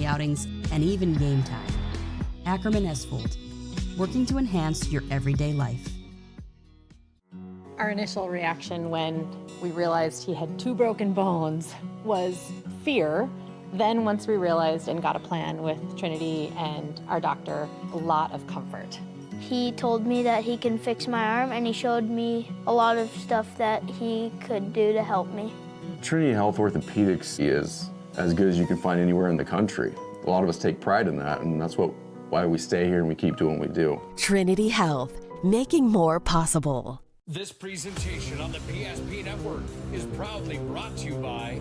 outings, and even game time. Ackerman Esfold, working to enhance your everyday life. Our initial reaction when we realized he had 2 broken bones was fear. Then once we realized and got a plan with Trinity and our doctor, a lot of comfort. He told me that he can fix my arm, and he showed me a lot of stuff that he could do to help me. Trinity Health Orthopedics is as good as you can find anywhere in the country. A lot of us take pride in that, and that's why we stay here and we keep doing what we do. Trinity Health, making more possible. This presentation on the PSP Network is proudly brought to you by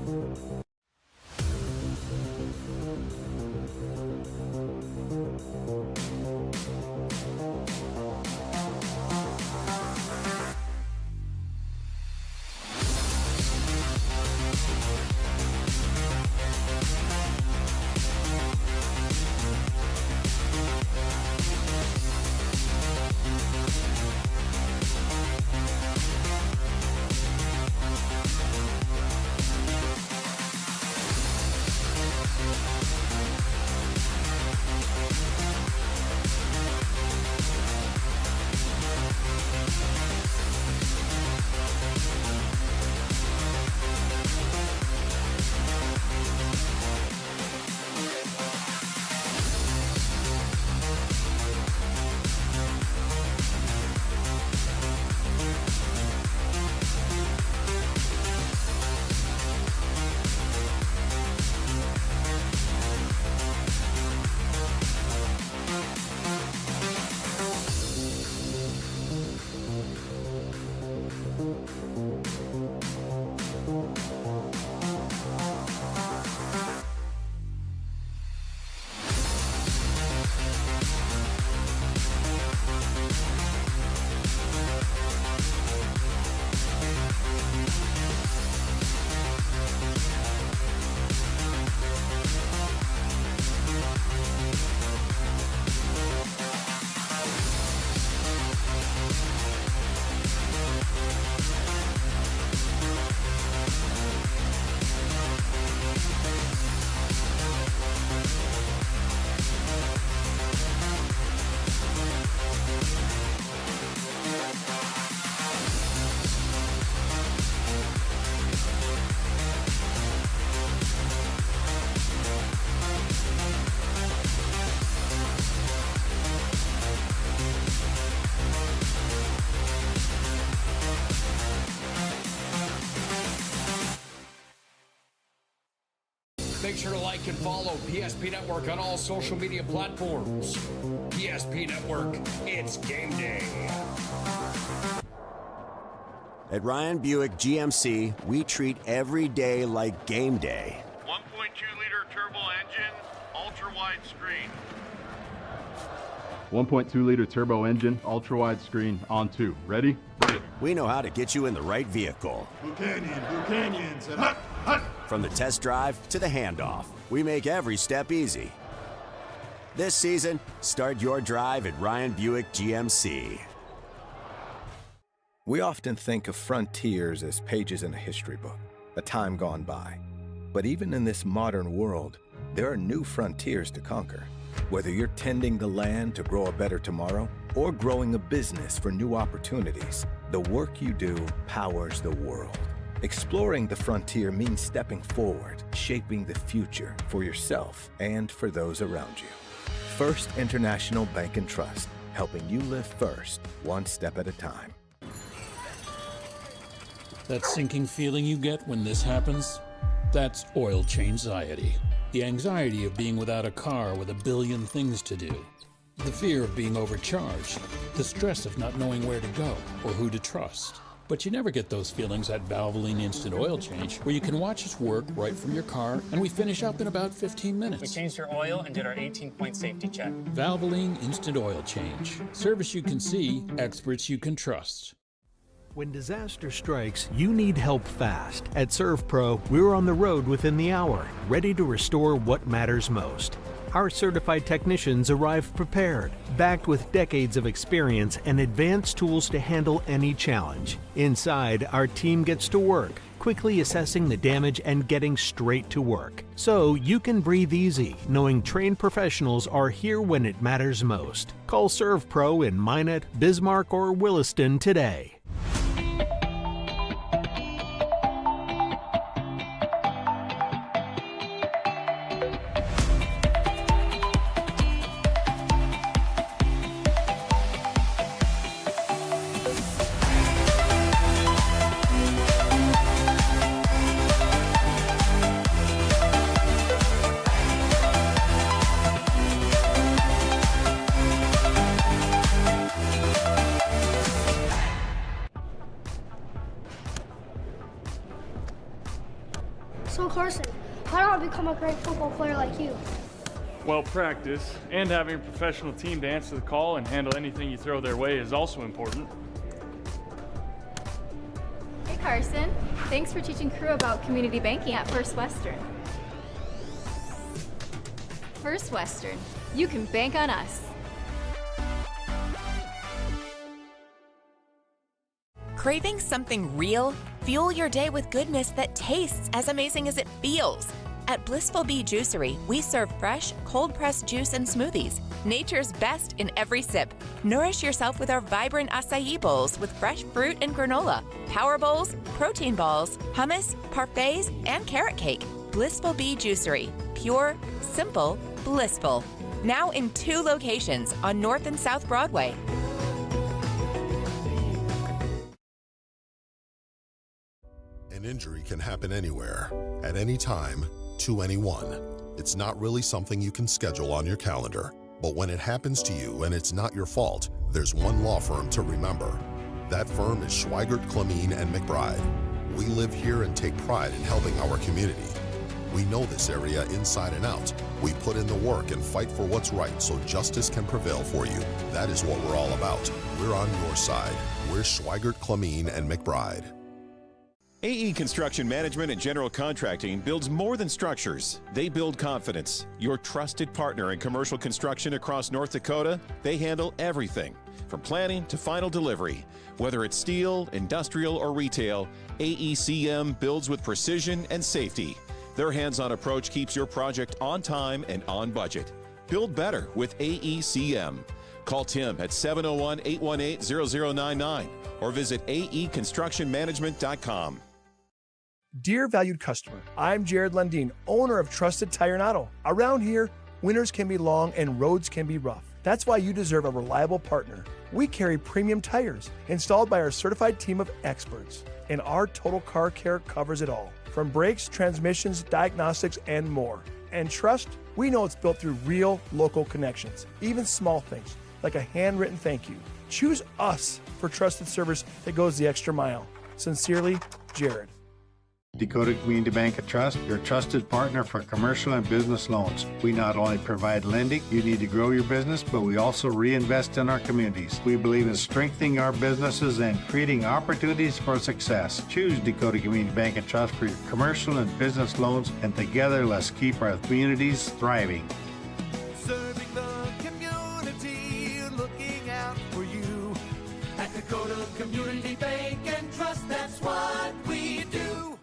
Make sure to like and follow PSP Network on all social media platforms. PSP Network, it's game day. At Ryan Buick GMC, we treat every day like game day. 1.2-liter turbo engine, ultra-wide screen. 1.2-liter turbo engine, ultra-wide screen, on 2. Ready? We know how to get you in the right vehicle. Blue Canyons, and hut, hut. From the test drive to the handoff, we make every step easy. This season, start your drive at Ryan Buick GMC. We often think of frontiers as pages in a history book, a time gone by. But even in this modern world, there are new frontiers to conquer. Whether you're tending the land to grow a better tomorrow or growing a business for new opportunities, the work you do powers the world. Exploring the frontier means stepping forward, shaping the future for yourself and for those around you. First International Bank and Trust, helping you live first, one step at a time. That sinking feeling you get when this happens? That's oil change-anxiety. The anxiety of being without a car with a billion things to do. The fear of being overcharged. The stress of not knowing where to go or who to trust. But you never get those feelings at Valvoline Instant Oil Change, where you can watch us work right from your car, and we finish up in about 15 minutes. We changed your oil and did our 18-point safety check. Valvoline Instant Oil Change. Service you can see, experts you can trust. When disaster strikes, you need help fast. At ServPro, we're on the road within the hour, ready to restore what matters most. Our certified technicians arrive prepared, backed with decades of experience and advanced tools to handle any challenge. Inside, our team gets to work, quickly assessing the damage and getting straight to work. So you can breathe easy, knowing trained professionals are here when it matters most. Call ServPro in Minot, Bismarck, or Williston today. So Carson, how do I become a great football player like you? Well, practice and having a professional team to answer the call and handle anything you throw their way is also important. Hey Carson, thanks for teaching crew about community banking at First Western. First Western, you can bank on us. Craving something real? Fuel your day with goodness that tastes as amazing as it feels. At Blissful Bee Juicery, we serve fresh, cold-pressed juice and smoothies, nature's best in every sip. Nourish yourself with our vibrant acai bowls with fresh fruit and granola, power bowls, protein balls, hummus, parfaits, and carrot cake. Blissful Bee Juicery. Pure, simple, blissful. Now in 2 locations on North and South Broadway. An injury can happen anywhere, at any time, to anyone. It's not really something you can schedule on your calendar. But when it happens to you and it's not your fault, there's one law firm to remember. That firm is Schweigert, Clemeen, and McBride. We live here and take pride in helping our community. We know this area inside and out. We put in the work and fight for what's right so justice can prevail for you. That is what we're all about. We're on your side. We're Schweigert, Clemeen, and McBride. AE Construction Management and General Contracting builds more than structures. They build confidence. Your trusted partner in commercial construction across North Dakota, they handle everything from planning to final delivery. Whether it's steel, industrial, or retail, AECM builds with precision and safety. Their hands-on approach keeps your project on time and on budget. Build better with AECM. Call Tim at 701-818-0099 or visit aeconstructionmanagement.com. Dear valued customer, I'm Jared Lundeen, owner of Trusted Tire and Auto. Around here, winters can be long and roads can be rough. That's why you deserve a reliable partner. We carry premium tires installed by our certified team of experts, and our total car care covers it all, from brakes, transmissions, diagnostics, and more. And trust, we know it's built through real local connections, even small things like a handwritten thank you. Choose us for trusted service that goes the extra mile. Sincerely, Jared. Dakota Community Bank and Trust, your trusted partner for commercial and business loans. We not only provide lending you need to grow your business, but we also reinvest in our communities. We believe in strengthening our businesses and creating opportunities for success. Choose Dakota Community Bank and Trust for your commercial and business loans, and together let's keep our communities thriving. Serving the community, looking out for you. At Dakota Community Bank and Trust, that's what we do.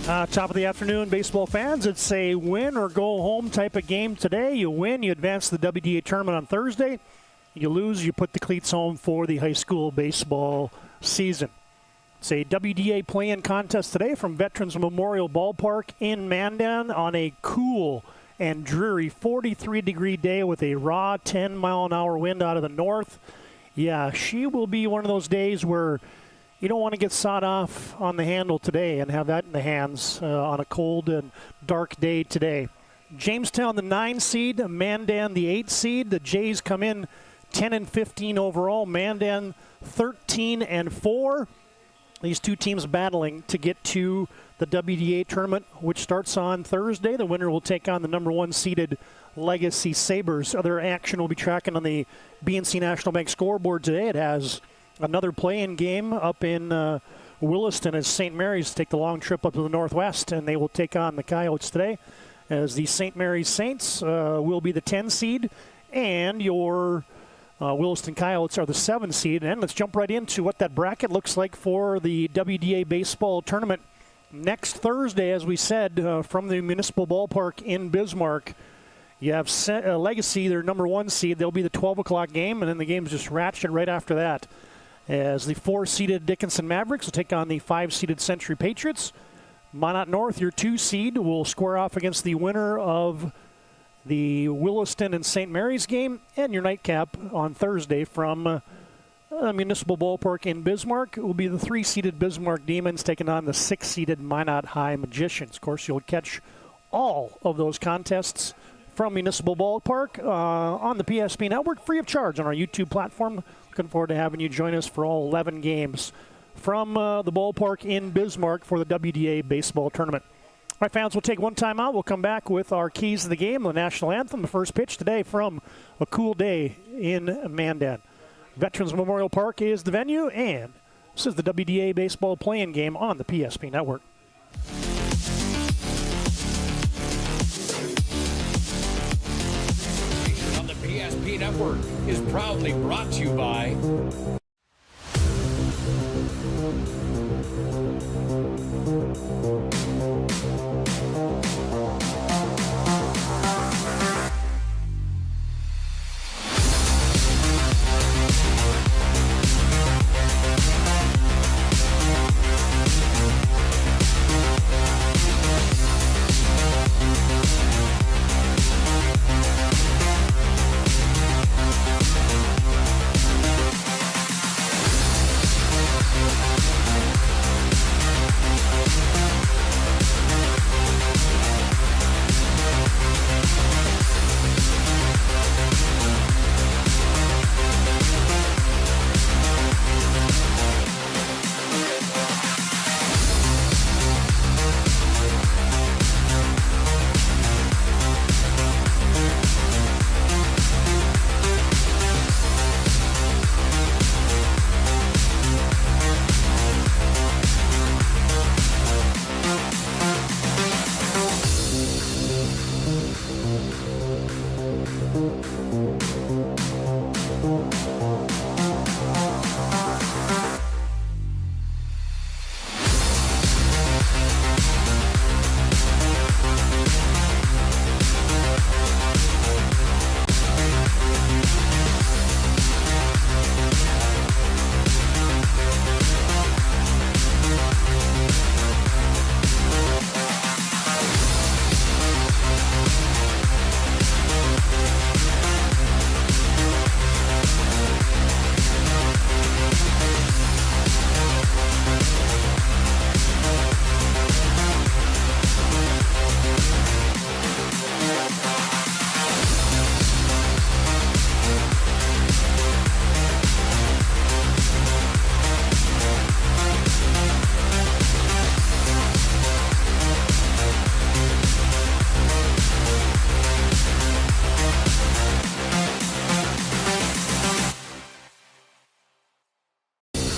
Top of the afternoon, baseball fans. It's a win or go home type of game today. You win, you advance to the WDA tournament on Thursday. You lose, you put the cleats home for the high school baseball season. It's a WDA play-in contest today from Veterans Memorial Ballpark in Mandan on a cool and dreary 43-degree day with a raw 10-mile-an-hour wind out of the north. Yeah, she will be one of those days where you don't want to get sawed off on the handle today and have that in the hands on a cold and dark day today. Jamestown, the 9 seed, Mandan, the 8 seed. The Jays come in 10-15 overall. Mandan, 13-4. These two teams battling to get to the WDA tournament, which starts on Thursday. The winner will take on the number 1 seeded Legacy Sabres. Other action will be tracking on the BNC National Bank scoreboard today. It has another play-in game up in Williston as St. Mary's take the long trip up to the northwest, and they will take on the Coyotes today, as the St. Mary's Saints will be the 10 seed, and your Williston Coyotes are the 7 seed. And let's jump right into what that bracket looks like for the WDA baseball tournament next Thursday, as we said, from the Municipal Ballpark in Bismarck. You have Legacy, their number 1 seed. They'll be the 12 o'clock game, and then the game's just ratchet right after that, as the 4-seeded Dickinson Mavericks will take on the 5-seeded Century Patriots. Minot North, your 2 seed, will square off against the winner of the Williston and St. Mary's game. And your nightcap on Thursday from Municipal Ballpark in Bismarck will be the 3-seeded Bismarck Demons taking on the 6-seeded Minot High Magicians. Of course, you'll catch all of those contests from Municipal Ballpark on the PSP Network, free of charge on our YouTube platform. Looking forward to having you join us for all 11 games from the ballpark in Bismarck for the WDA baseball tournament. All right, fans, we'll take one time out. We'll come back with our keys to the game, the national anthem, the first pitch today from a cool day in Mandan. Veterans Memorial Park is the venue, and this is the WDA baseball play-in game on the PSP Network. PSP Network is proudly brought to you by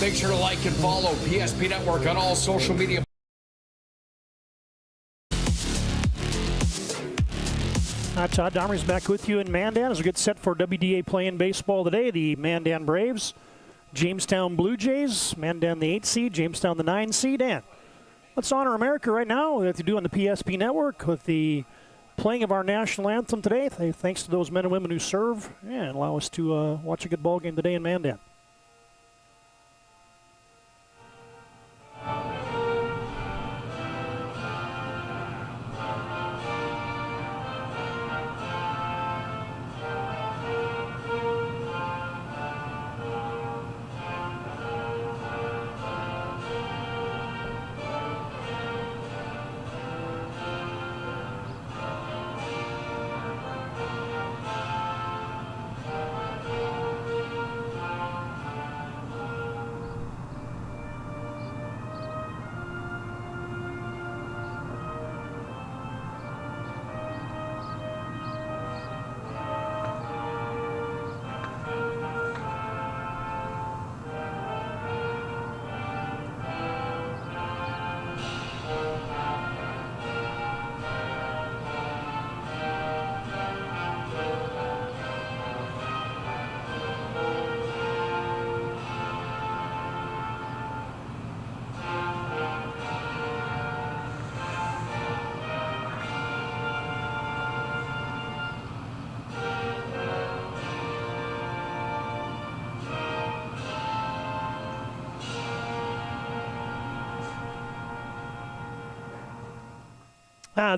Make sure to like and follow PSP Network on all social media. Todd Dahmer's back with you in Mandan as we get set for WDA play-in baseball today. The Mandan Braves, Jamestown Blue Jays, Mandan the 8 seed, Jamestown the 9 seed, and Let's honor America right now, that they do on the PSP network with the playing of our national anthem today. Thanks to those men and women who serve and allow us to watch a good ball game today in Mandan.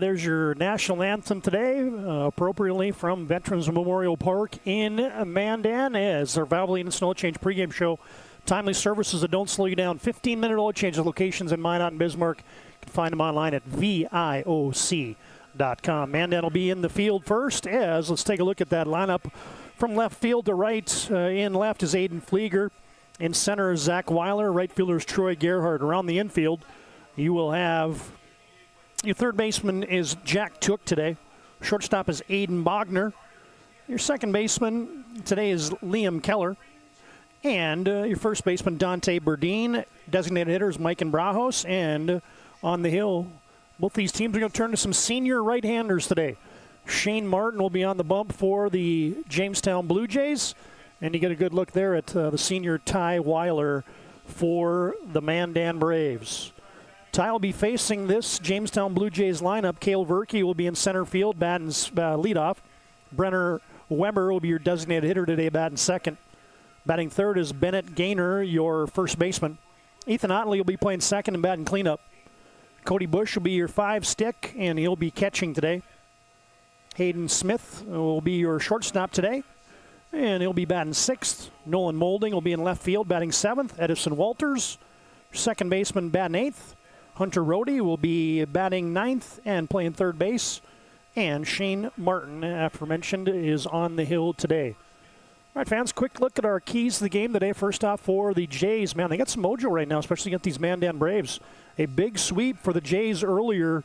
There's your national anthem today, appropriately from Veterans Memorial Park in Mandan, as our Valvoline and Snow Change pregame show. Timely services that don't slow you down. 15-minute oil change locations in Minot and Bismarck. You can find them online at VIOC.com. Mandan will be in the field first, as let's take a look at that lineup. From left field to right, in left is Aiden Flieger. In center is Zach Weiler. Right fielder is Troy Gerhardt. Around the infield, you will have... Your third baseman is Jack Took today. Shortstop is Aiden Bogner. Your second baseman today is Liam Keller. And your first baseman, Dante Burdine. Designated hitters, Mike and Brajos. And on the hill, both these teams are going to turn to some senior right-handers today. Shane Martin will be on the bump for the Jamestown Blue Jays. And you get a good look there at the senior Ty Weiler for the Mandan Braves. Ty will be facing this Jamestown Blue Jays lineup. Cale Verkey will be in center field, batting leadoff. Brenner Weber will be your designated hitter today, batting second. Batting third is Bennett Gaynor, your first baseman. Ethan Otley will be playing second and batting cleanup. Cody Bush will be your five stick, and he'll be catching today. Hayden Smith will be your shortstop today, and he'll be batting sixth. Nolan Molding will be in left field, batting seventh. Edison Walters, second baseman, batting eighth. Hunter Rohde will be batting ninth and playing third base. And Shane Martin, aforementioned, is on the hill today. All right, fans, quick look at our keys to the game today. First off, for the Jays, man, they got some mojo right now, especially against these Mandan Braves. A big sweep for the Jays earlier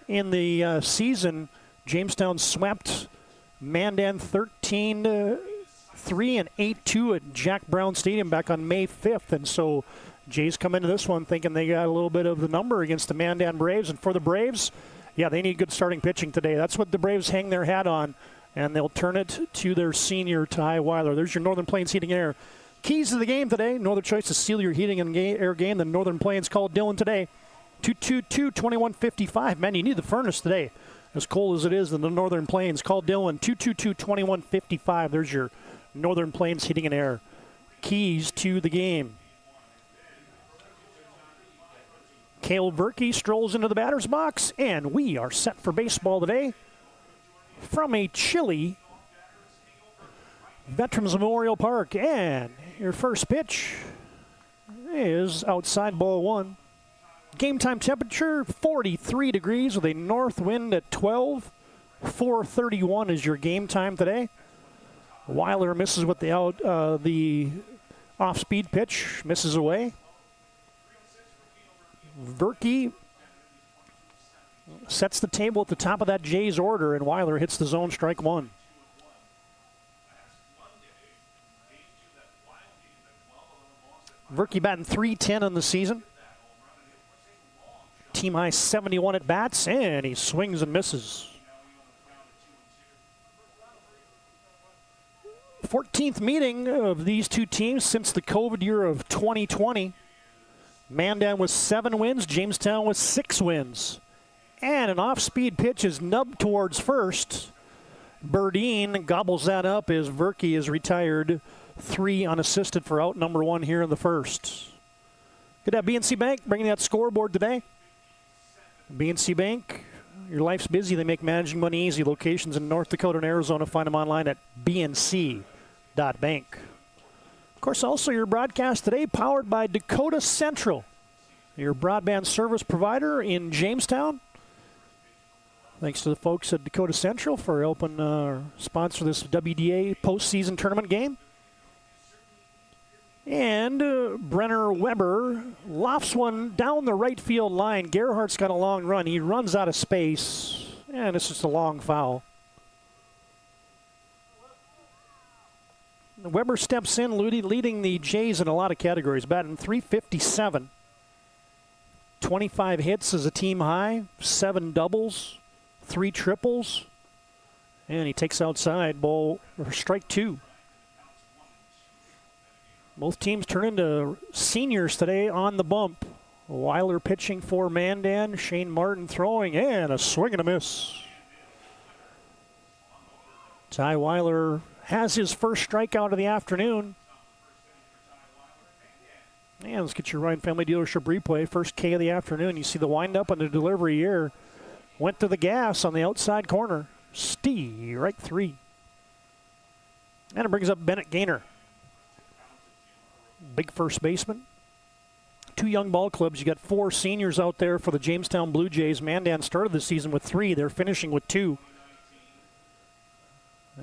in the season. Jamestown swept Mandan 13-3 and 8-2 at Jack Brown Stadium back on May 5th. And so Jays come into this one thinking they got a little bit of the number against the Mandan Braves. And for the Braves, yeah, they need good starting pitching today. That's what the Braves hang their hat on, and they'll turn it to their senior, Ty Weiler. There's your Northern Plains Heating and Air keys to the game today. No other choice to seal your heating and air game than Northern Plains. Call Dylan today, 222-2155. Man, you need the furnace today. As cold as it is in the Northern Plains, call Dylan, 222-2155. There's your Northern Plains Heating and Air keys to the game. Cale Verkey strolls into the batter's box, and we are set for baseball today from a chilly Veterans Memorial Park. And your first pitch is outside, ball one. Game time temperature, 43 degrees with a north wind at 12. 4:31 is your game time today. Weiler misses with the off-speed pitch, misses away. Verkey sets the table at the top of that Jays order, and Weiler hits the zone, strike one. Verkey batting .310 on the season. Team high 71 at bats, and he swings and misses. 14th meeting of these two teams since the COVID year of 2020. Mandan with 7 wins, Jamestown with 6 wins. And an off-speed pitch is nubbed towards first. Burdine gobbles that up as Verke is retired 3 unassisted for out number 1 here in the first. Good to have BNC Bank bringing that scoreboard today. BNC Bank, your life's busy. They make managing money easy. Locations in North Dakota and Arizona. Find them online at bnc.bank. Of course, also your broadcast today powered by Dakota Central, your broadband service provider in Jamestown. Thanks to the folks at Dakota Central for helping sponsor this WDA postseason tournament game. And Brenner Weber lofts one down the right field line. Gerhardt's got a long run. He runs out of space, and it's just a long foul. Weber steps in, leading the Jays in a lot of categories, batting .357. 25 hits is a team high, 7 doubles, 3 triples, and he takes outside, ball or strike 2. Both teams turn into seniors today on the bump. Weiler pitching for Mandan, Shane Martin throwing, and a swing and a miss. Ty Weiler has his first strikeout of the afternoon. And let's get your Ryan Family Dealership replay. First K of the afternoon. You see the windup and the delivery here. Went to the gas on the outside corner. Strike 3. And it brings up Bennett Gaynor. Big first baseman. 2 young ball clubs. You got 4 seniors out there for the Jamestown Blue Jays. Mandan started the season with 3. They're finishing with 2.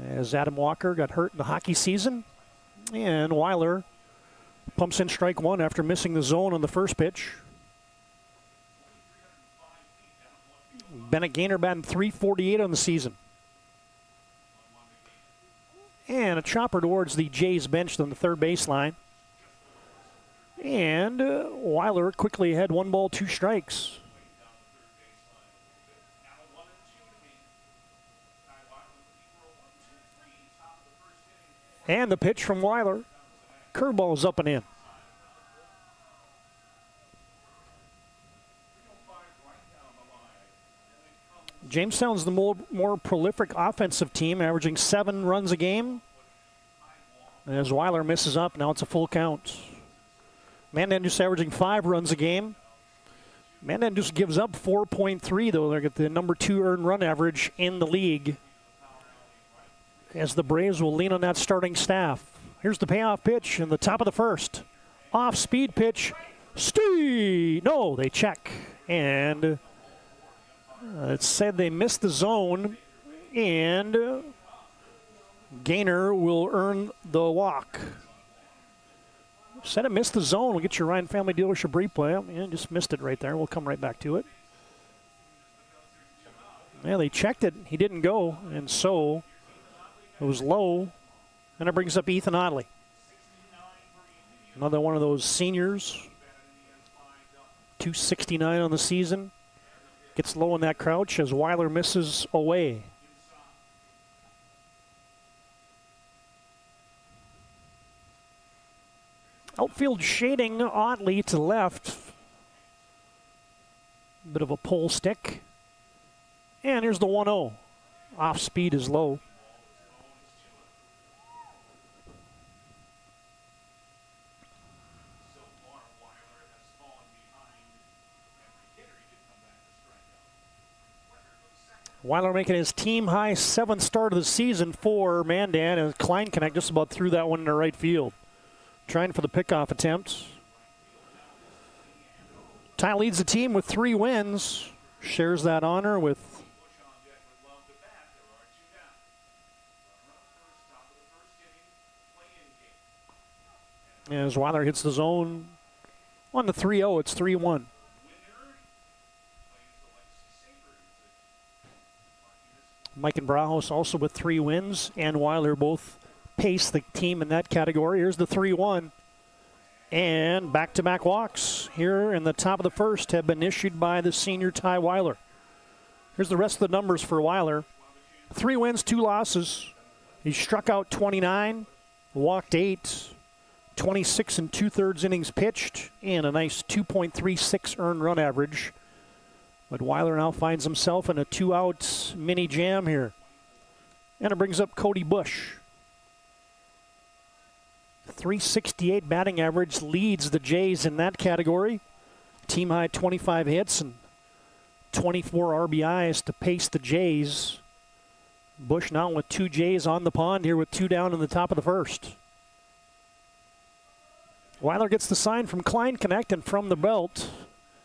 As Adam Walker got hurt in the hockey season. And Weiler pumps in strike 1 after missing the zone on the first pitch. Bennett Gaynor batting .348 on the season. And a chopper towards the Jays bench on the third baseline. And Weiler quickly ahead, 1 ball, 2 strikes. And the pitch from Weiler. Curveball is up and in. Jamestown's the more prolific offensive team, averaging 7 runs a game. As Weiler misses up, now it's a full count. Mandan just averaging 5 runs a game. Mandan just gives up 4.3, though. They're at the number 2 earned run average in the league. As the Braves will lean on that starting staff. Here's the payoff pitch in the top of the first. Off-speed pitch. No, they check. And it said they missed the zone. And Gaynor will earn the walk. Said it missed the zone. We'll get your Ryan Family Dealership replay. Yeah, just missed it right there. We'll come right back to it. Yeah, they checked it. He didn't go. And so it was low. And it brings up Ethan Otley. Another one of those seniors. .269 on the season. Gets low in that crouch as Weiler misses away. Outfield shading Otley to left. Bit of a pull stick. And here's the 1-0. Off speed is low. Weiler making his team high 7th start of the season for Mandan, and Kleinknecht just about threw that one into right field. Trying for the pickoff attempt. Ty leads the team with 3 wins. Shares that honor with as Weiler hits the zone on the 3-0. It's 3-1. Mike and Brahos also with 3 wins, and Weiler both pace the team in that category. Here's the 3-1. And back-to-back walks here in the top of the first have been issued by the senior Ty Weiler. Here's the rest of the numbers for Weiler. 3 wins, 2 losses. He struck out 29, walked 8, 26 and 2/3 innings pitched, and a nice 2.36 earned run average. But Weiler now finds himself in a 2-out mini jam here. And it brings up Cody Bush. 368 batting average, leads the Jays in that category. Team high 25 hits and 24 RBIs to pace the Jays. Bush now with 2 Jays on the pond here with 2 down in the top of the first. Weiler gets the sign from Klein Connect, and from the belt,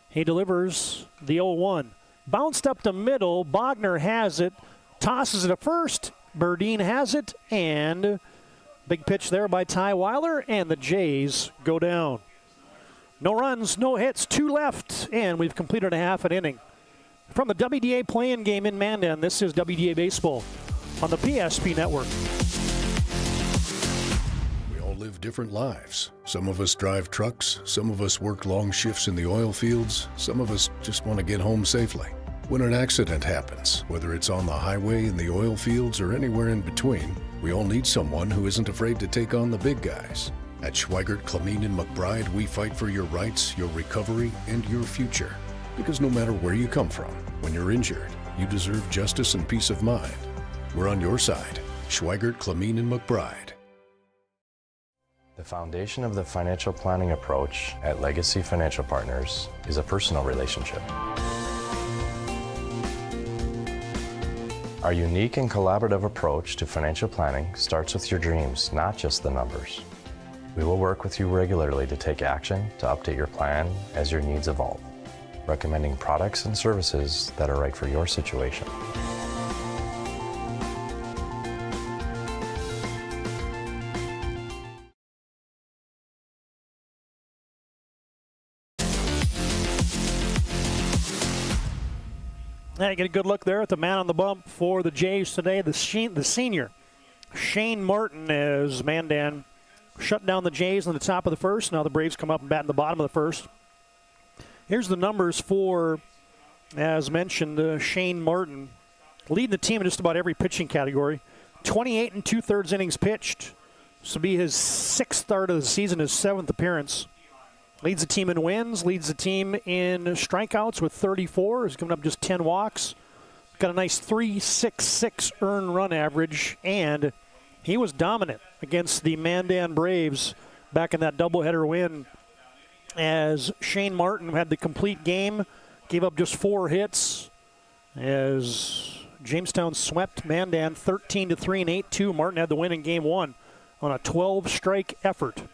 he delivers the 0-1. Bounced up the middle, Bogner has it, tosses it to first, Burdine has it, and big pitch there by Ty Weiler, and the Jays go down. No runs, no hits, 2 left, and we've completed a half an inning. From the WDA play-in game in Mandan, this is WDA Baseball on the PSP Network. We all live different lives. Some of us drive trucks, some of us work long shifts in the oil fields, some of us just want to get home safely. When an accident happens, whether it's on the highway, in the oil fields, or anywhere in between, we all need someone who isn't afraid to take on the big guys. At Schweigert, Clamine, and McBride, we fight for your rights, your recovery, and your future. Because no matter where you come from, when you're injured, you deserve justice and peace of mind. We're on your side. Schweigert, Clamine, and McBride. The foundation of the financial planning approach at Legacy Financial Partners is a personal relationship. Our unique and collaborative approach to financial planning starts with your dreams, not just the numbers. We will work with you regularly to take action to update your plan as your needs evolve, recommending products and services that are right for your situation. Hey, get a good look there at the man on the bump for the Jays today, the senior, Shane Martin, as Mandan shut down the Jays in the top of the first. Now the Braves come up and bat in the bottom of the first. Here's the numbers for, as mentioned, Shane Martin, leading the team in just about every pitching category. 28 and 2/3 innings pitched. This will be his 6th start of the season, his 7th appearance. Leads the team in wins, leads the team in strikeouts with 34. He's given up just 10 walks. Got a nice 3.66 earned run average, and he was dominant against the Mandan Braves back in that doubleheader win, as Shane Martin had the complete game, gave up just 4 hits, as Jamestown swept Mandan 13-3 and 8-2. Martin had the win in Game 1 on a 12-strike effort.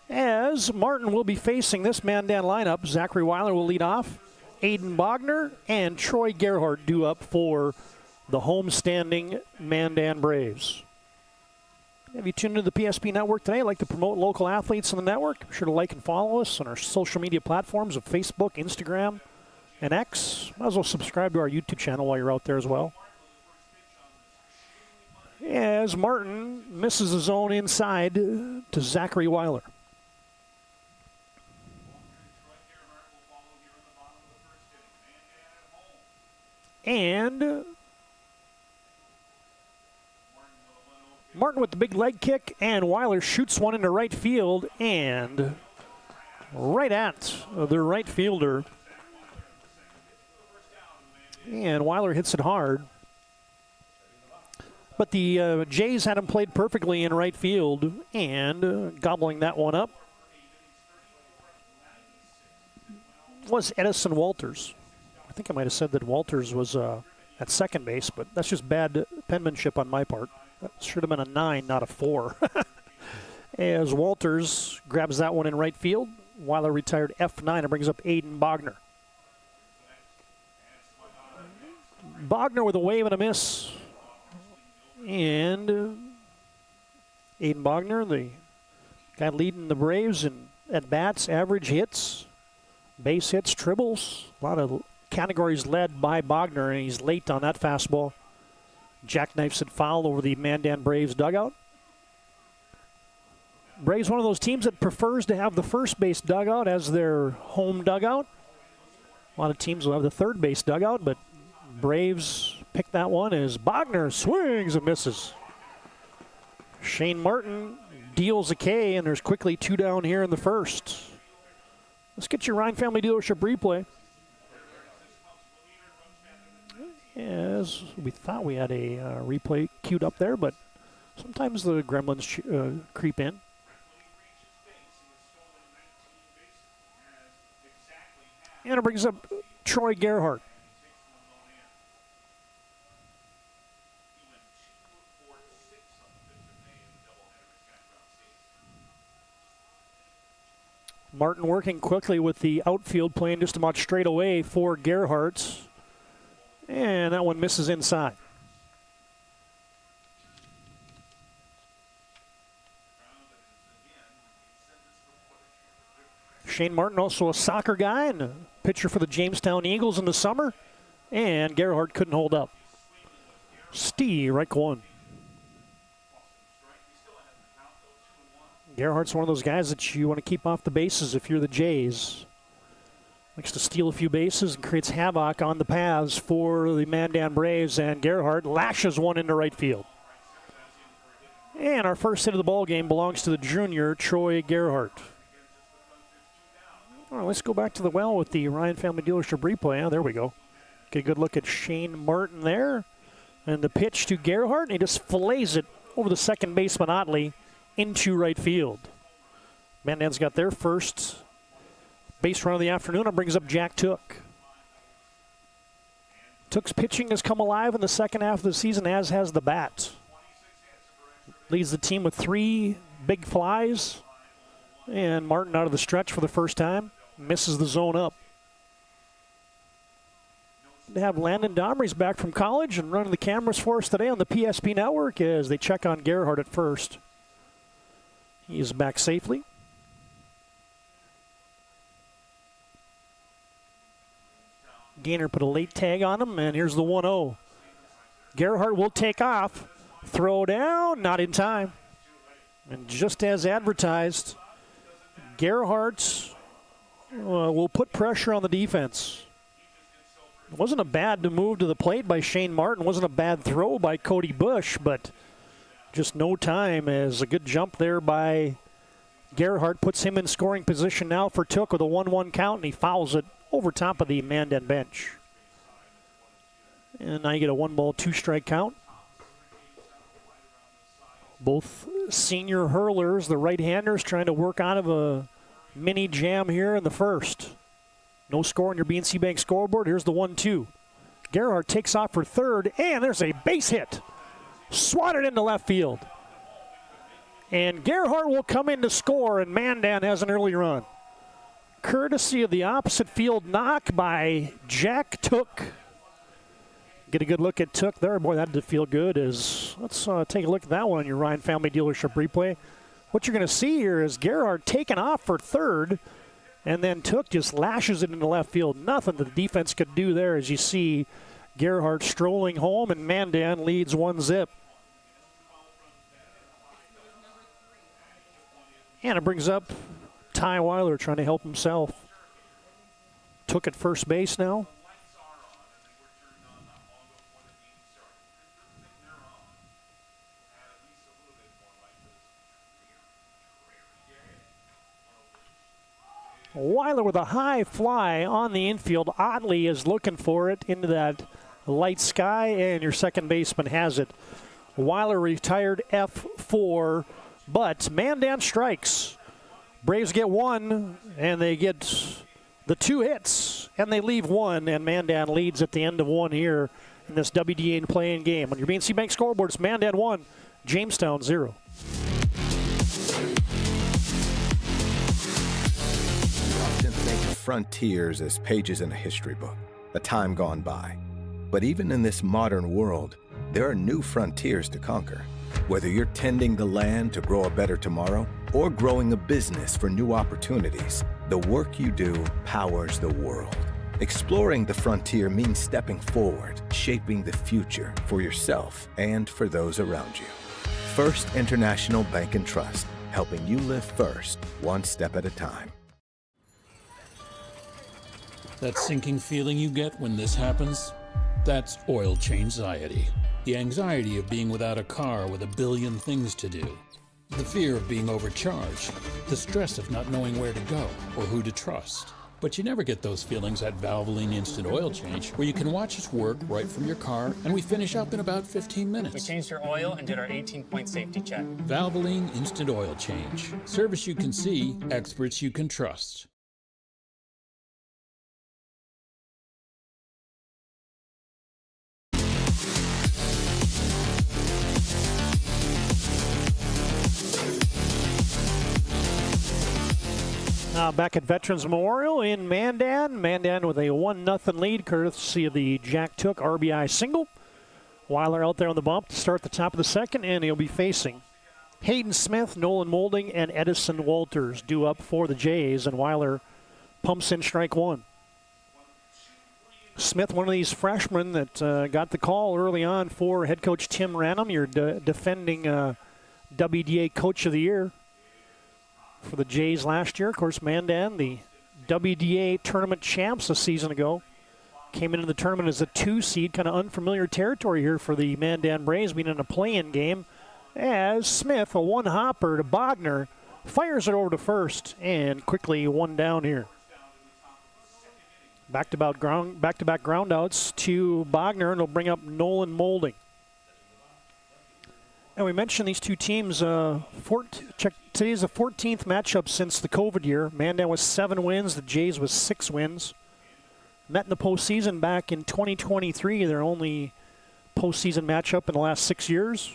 As Martin will be facing this Mandan lineup, Zachary Weiler will lead off, Aiden Bogner and Troy Gerhardt due up for the homestanding Mandan Braves. Have you tuned into the PSP Network today? I'd like to promote local athletes in the network. Be sure to like and follow us on our social media platforms of Facebook, Instagram, and X. Might as well subscribe to our YouTube channel while you're out there as well. As Martin misses his own inside to Zachary Weiler. And Martin with the big leg kick, and Weiler shoots one into right field, and right at the right fielder. And Weiler hits it hard. But the Jays had him played perfectly in right field, and gobbling that one up was Edison Walters. I think I might have said that Walters was at second base, but that's just bad penmanship on my part. That should have been a 9, not a 4. As Walters grabs that one in right field, Weiler retired F9 and brings up Aiden Bogner. Bogner with a wave and a miss. And Aiden Bogner, the guy leading the Braves in at-bats, average hits, base hits, triples, a lot of categories led by Bogner, and he's late on that fastball. Jackknifes it foul over the Mandan Braves dugout. Braves, one of those teams that prefers to have the first base dugout as their home dugout. A lot of teams will have the third base dugout, but Braves pick that one as Bogner swings and misses. Shane Martin deals a K, and there's quickly 2 down here in the first. Let's get your Ryan Family Dealership replay. As we thought we had a replay queued up there, but sometimes the gremlins creep in. And it brings up Troy Gerhardt. Martin working quickly with the outfield, playing just about straight away for Gerhardt. And that one misses inside. Shane Martin, also a soccer guy and a pitcher for the Jamestown Eagles in the summer. And Gerhardt couldn't hold up. Strike one. Gerhardt's one of those guys that you want to keep off the bases if you're the Jays. Likes to steal a few bases and creates havoc on the paths for the Mandan Braves, and Gerhardt lashes one into right field. And our first hit of the ball game belongs to the junior, Troy Gerhardt. All right, let's go back to the well with the Ryan Family Dealership replay. Oh, there we go. Get a good look at Shane Martin there. And the pitch to Gerhardt, and he just fillets it over the second baseman, Otley, into right field. Mandan's got their first base run of the afternoon. It brings up Jack Took. Took's pitching has come alive in the second half of the season, as has the bat. Leads the team with 3 big flies. And Martin out of the stretch for the first time. Misses the zone up. They have Landon Domrey's back from college and running the cameras for us today on the PSP network as they check on Gerhardt at first. He is back safely. Gainer put a late tag on him, and here's the 1-0. Gerhardt will take off. Throw down, not in time. And just as advertised, Gerhardt will put pressure on the defense. It wasn't a bad move to the plate by Shane Martin. It wasn't a bad throw by Cody Bush, but just no time, as a good jump there by Gerhardt puts him in scoring position now for Took with a 1-1 count, and he fouls it over top of the Mandan bench. And now you get a 1-ball, 2-strike count. Both senior hurlers, the right-handers, trying to work out of a mini jam here in the first. No score on your BNC Bank scoreboard. Here's the 1-2. Gerhardt takes off for third, and there's a base hit. Swatted into left field. And Gerhardt will come in to score, and Mandan has an early run. Courtesy of the opposite field knock by Jack Took. Get a good look at Took there. Boy, that did feel good. Let's take a look at that one on your Ryan Family Dealership replay. What you're going to see here is Gerhardt taking off for third, and then Took just lashes it into left field. Nothing that the defense could do there, as you see Gerhardt strolling home, and Mandan leads 1-0. And it brings up Ty Weiler trying to help himself. Took at first base now. Weiler with a high fly on the infield. Otley is looking for it into that light sky, and your second baseman has it. Weiler retired F4, but Mandan strikes. Braves get one, and they get the 2 hits, and they leave one, and Mandan leads at the end of one here in this WDA playing game. On your BNC Bank scoreboard, it's Mandan 1, Jamestown 0. Frontiers as pages in a history book, a time gone by. But even in this modern world, there are new frontiers to conquer. Whether you're tending the land to grow a better tomorrow or growing a business for new opportunities, the work you do powers the world. Exploring the frontier means stepping forward, shaping the future for yourself and for those around you. First International Bank and Trust, helping you live first, one step at a time. That sinking feeling you get when this happens? That's oil change anxiety. The anxiety of being without a car with a billion things to do. The fear of being overcharged. The stress of not knowing where to go or who to trust. But you never get those feelings at Valvoline Instant Oil Change, where you can watch us work right from your car, and we finish up in about 15 minutes. We changed your oil and did our 18-point safety check. Valvoline Instant Oil Change. Service you can see, experts you can trust. Back at Veterans Memorial in Mandan. Mandan with a 1-0 lead, courtesy of the Jack Took RBI single. Weiler out there on the bump to start the top of the second, and he'll be facing Hayden Smith, Nolan Moulding, and Edison Walters due up for the Jays, and Weiler pumps in strike one. Smith, one of these freshmen that got the call early on for head coach Tim Ranum, your defending WDA Coach of the Year for the Jays last year. Of course, Mandan, the WDA tournament champs a season ago, came into the tournament as a 2 seed, kind of unfamiliar territory here for the Mandan Braves, being in a play-in game, as Smith, a one-hopper to Bogner, fires it over to first, and quickly one down here. Back-to-back groundouts to Bogner, and it'll bring up Nolan Moulding. And we mentioned these two teams. Today's the 14th matchup since the COVID year. Mandan was 7 wins. The Jays was 6 wins. Met in the postseason back in 2023. Their only postseason matchup in the last 6 years.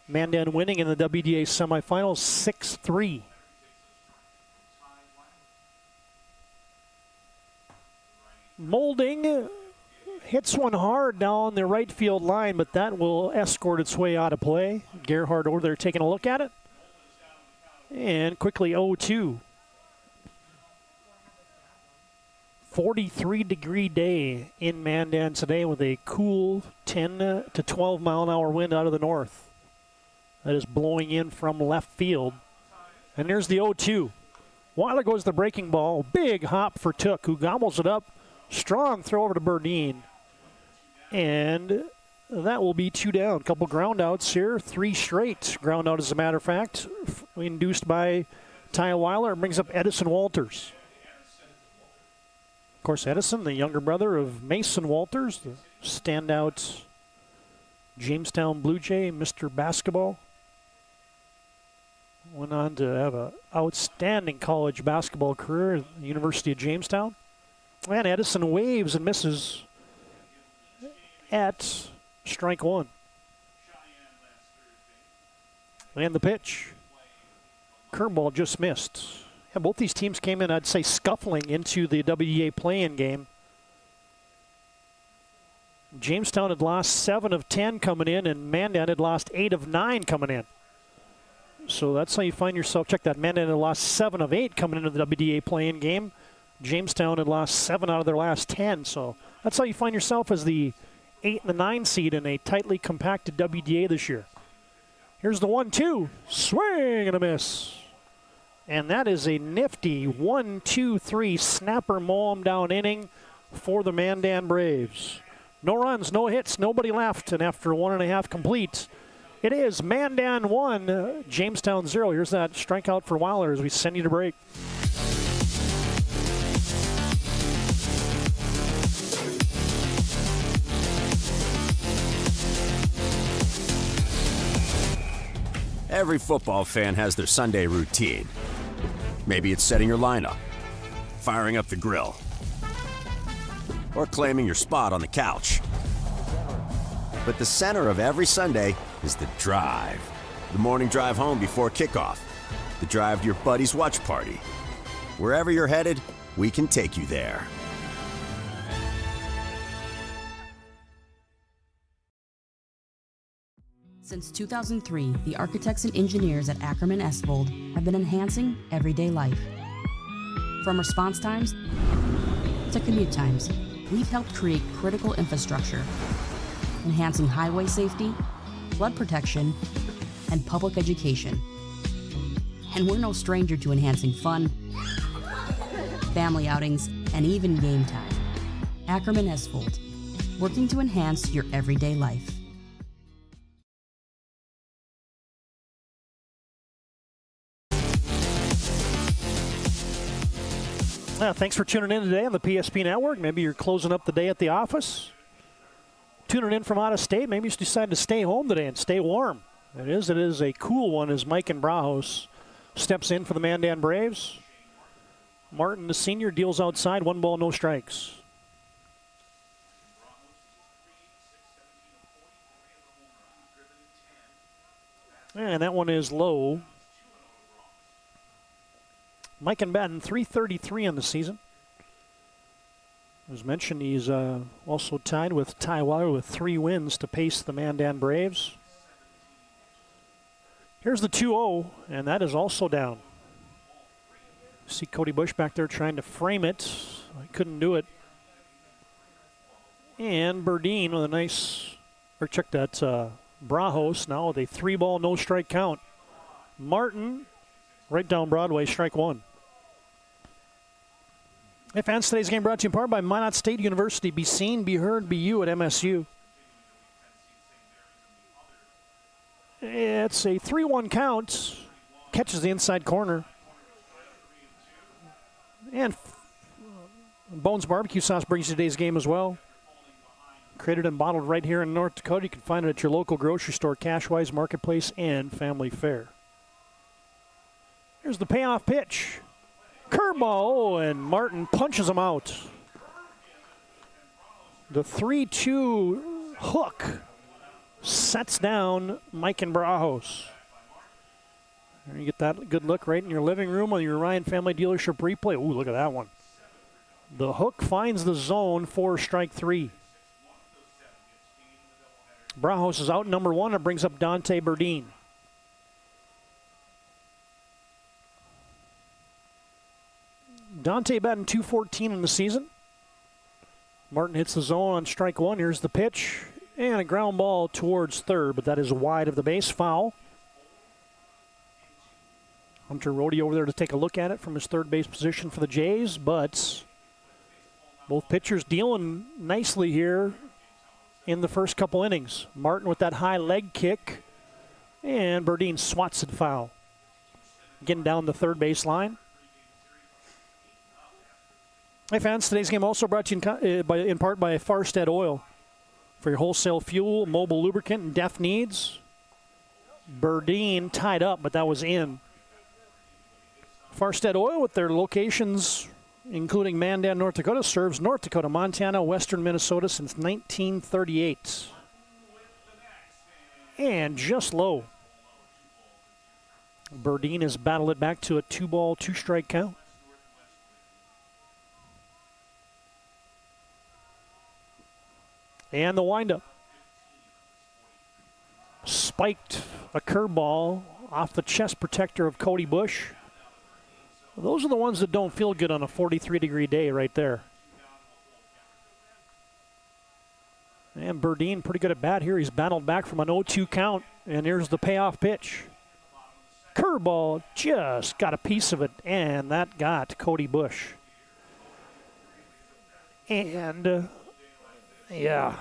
Mandan winning in the WDA semifinals 6-3. Moulding hits one hard down the right field line, but that will escort its way out of play. Gerhard over there taking a look at it. And quickly 0-2. 43-degree day in Mandan today with a cool 10 to 12 mile an hour wind out of the north. That is blowing in from left field. And there's the 0-2. Weiler goes the breaking ball. Big hop for Took, who gobbles it up. Strong throw over to Burdine. And that will be 2 down. Couple ground outs here. 3 straight ground out, as a matter of fact. Induced by Ty Weiler. It brings up Edison Walters. Of course, Edison, the younger brother of Mason Walters, the standout Jamestown Blue Jay, Mr. Basketball. Went on to have an outstanding college basketball career at the University of Jamestown. And Edison waves and misses at strike one. And the pitch. Curveball just missed. Yeah, both these teams came in, I'd say, scuffling into the WDA play-in game. Jamestown had lost 7 of 10 coming in, and Mandan had lost 8 of 9 coming in. So that's how you find yourself. Check that. Mandan had lost 7 of 8 coming into the WDA play-in game. Jamestown had lost 7 out of their last 10. So that's how you find yourself as the 8 and the 9 seed in a tightly compacted WDA this year. Here's the 1-2. Swing and a miss. And that is a nifty 1-2-3 snapper mow 'em down inning for the Mandan Braves. No runs, no hits, nobody left. And after 1.5 complete, it is Mandan 1, Jamestown 0. Here's that strikeout for Weiler as we send you to break. Every football fan has their Sunday routine. Maybe it's setting your lineup, firing up the grill, or claiming your spot on the couch. But the center of every Sunday is the drive. The morning drive home before kickoff. The drive to your buddy's watch party. Wherever you're headed, we can take you there. Since 2003, the architects and engineers at Ackerman Esvold have been enhancing everyday life. From response times to commute times, we've helped create critical infrastructure, enhancing highway safety, flood protection, and public education. And we're no stranger to enhancing fun, family outings, and even game time. Ackerman Esvold, working to enhance your everyday life. Thanks for tuning in today on the PSP Network. Maybe you're closing up the day at the office. Tuning in from out of state. Maybe you decide to stay home today and stay warm. It is a cool one as Mike and Brahos steps in for the Mandan Braves. Martin, the senior, deals outside. 1 ball, no strikes. And that one is low. Mike and Batten, 333 on the season. As mentioned, he's also tied with Ty Weller with 3 wins to pace the Mandan Braves. Here's the 2-0, and that is also down. See Cody Bush back there trying to frame it. I couldn't do it. And Burdine with a nice, or check that, Brahos now with a 3-ball, no strike count. Martin, right down Broadway, strike 1. Hey fans, today's game brought to you in part by Minot State University. Be seen, be heard, be you at MSU. It's a 3-1 count. Catches the inside corner. And Bones Barbecue Sauce brings you today's game as well. Created and bottled right here in North Dakota. You can find it at your local grocery store, Cashwise, Marketplace, and Family Fare. Here's the payoff pitch. Curveball, and Martin punches him out. The 3-2 hook sets down Mike and Brahos. There you get that good look right in your living room on your Ryan Family Dealership replay. Ooh, look at that one. The hook finds the zone for strike 3. Brahos is out number 1. It brings up Dante Burdine. Dante batting .214 in the season. Martin hits the zone on strike 1. Here's the pitch. And a ground ball towards third, but that is wide of the base, foul. Hunter Rhodey over there to take a look at it from his third base position for the Jays, but both pitchers dealing nicely here in the first couple innings. Martin with that high leg kick, and Burdine swats it foul. Getting down the third base line. Hey fans, today's game also brought to you in part by Farstead Oil. For your wholesale fuel, mobile lubricant, and def needs. Burdine tied up, but that was in. Farstead Oil, with their locations including Mandan, North Dakota, serves North Dakota, Montana, western Minnesota since 1938. And just low. Burdine has battled it back to a 2-ball, 2-strike count. And the windup. Spiked a curveball off the chest protector of Cody Bush. Those are the ones that don't feel good on a 43-degree day right there. And Burdine pretty good at bat here. He's battled back from an 0-2 count. And here's the payoff pitch. Curveball just got a piece of it, and that got Cody Bush. And yeah,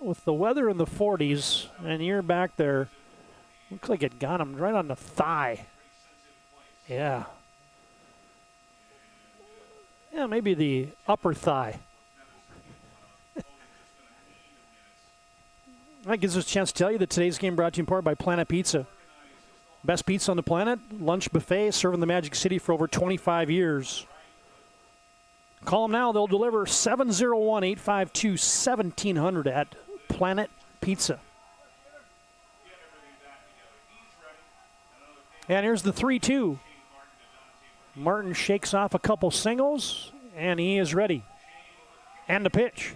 with the weather in the 40s, and you're back there, looks like it got him right on the thigh. Yeah. Yeah, maybe the upper thigh. That gives us a chance to tell you that today's game brought to you in part by Planet Pizza. Best pizza on the planet, lunch buffet, serving the Magic City for over 25 years. Call them now. They'll deliver 701-852-1700 at Planet Pizza. And here's the 3-2. Martin shakes off a couple singles, and he is ready. And the pitch.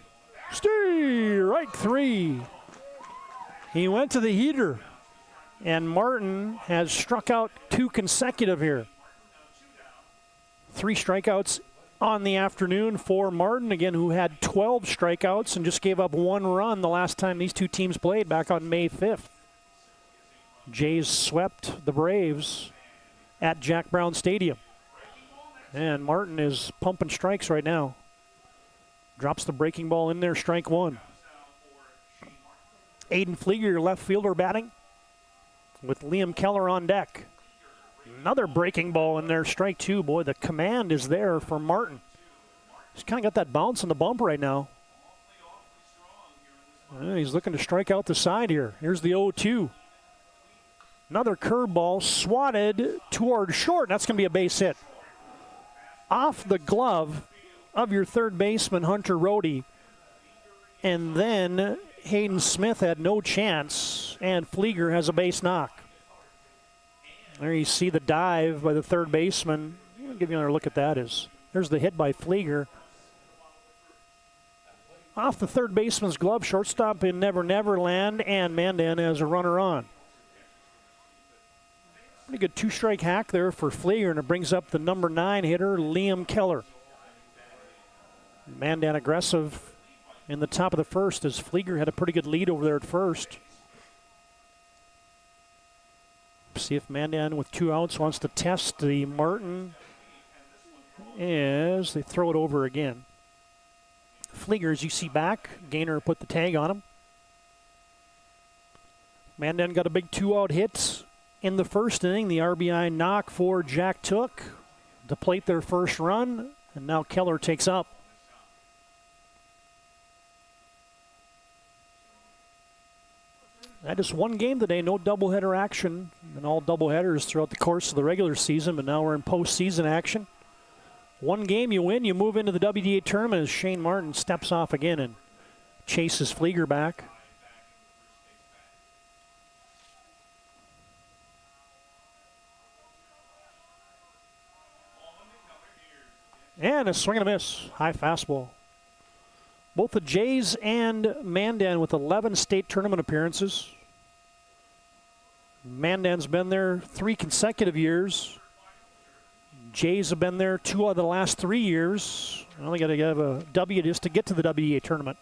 Strike 3. He went to the heater, and Martin has struck out 2 consecutive here. 3 strikeouts on the afternoon for Martin, again, who had 12 strikeouts and just gave up 1 run the last time these 2 teams played back on May 5th. Jays swept the Braves at Jack Brown Stadium. And Martin is pumping strikes right now. Drops the breaking ball in there, strike 1. Aiden Flieger, your left fielder, batting with Liam Keller on deck. Another breaking ball in there, strike two. Boy, the command is there for Martin. He's kind of got that bounce on the bump right now. He's looking to strike out the side here. Here's the 0-2. Another curveball swatted toward short. That's going to be a base hit. Off the glove of your third baseman, Hunter Rohde. And then Hayden Smith had no chance, and Flieger has a base knock. There you see the dive by the third baseman. I'll give you another look at that. There's the hit by Flieger. Off the third baseman's glove, shortstop in Never Never Land, and Mandan has a runner on. Pretty good two-strike hack there for Flieger, and it brings up the number 9 hitter, Liam Keller. Mandan aggressive in the top of the first as Flieger had a pretty good lead over there at first. See if Mandan with 2 outs wants to test the Martin as they throw it over again. Flieger, as you see back, Gaynor put the tag on him. Mandan got a big 2-out hit in the first inning. The RBI knock for Jack Took to plate their first run, and now Keller takes up. That is one game today, no doubleheader action, and all doubleheaders throughout the course of the regular season, but now we're in postseason action. One game you win, you move into the WDA tournament as Shane Martin steps off again and chases Flieger back. And a swing and a miss. High fastball. Both the Jays and Mandan with 11 state tournament appearances. Mandan's been there 3 consecutive years. Jays have been there 2 out of the last 3 years. Only got to have a W just to get to the WDA tournament.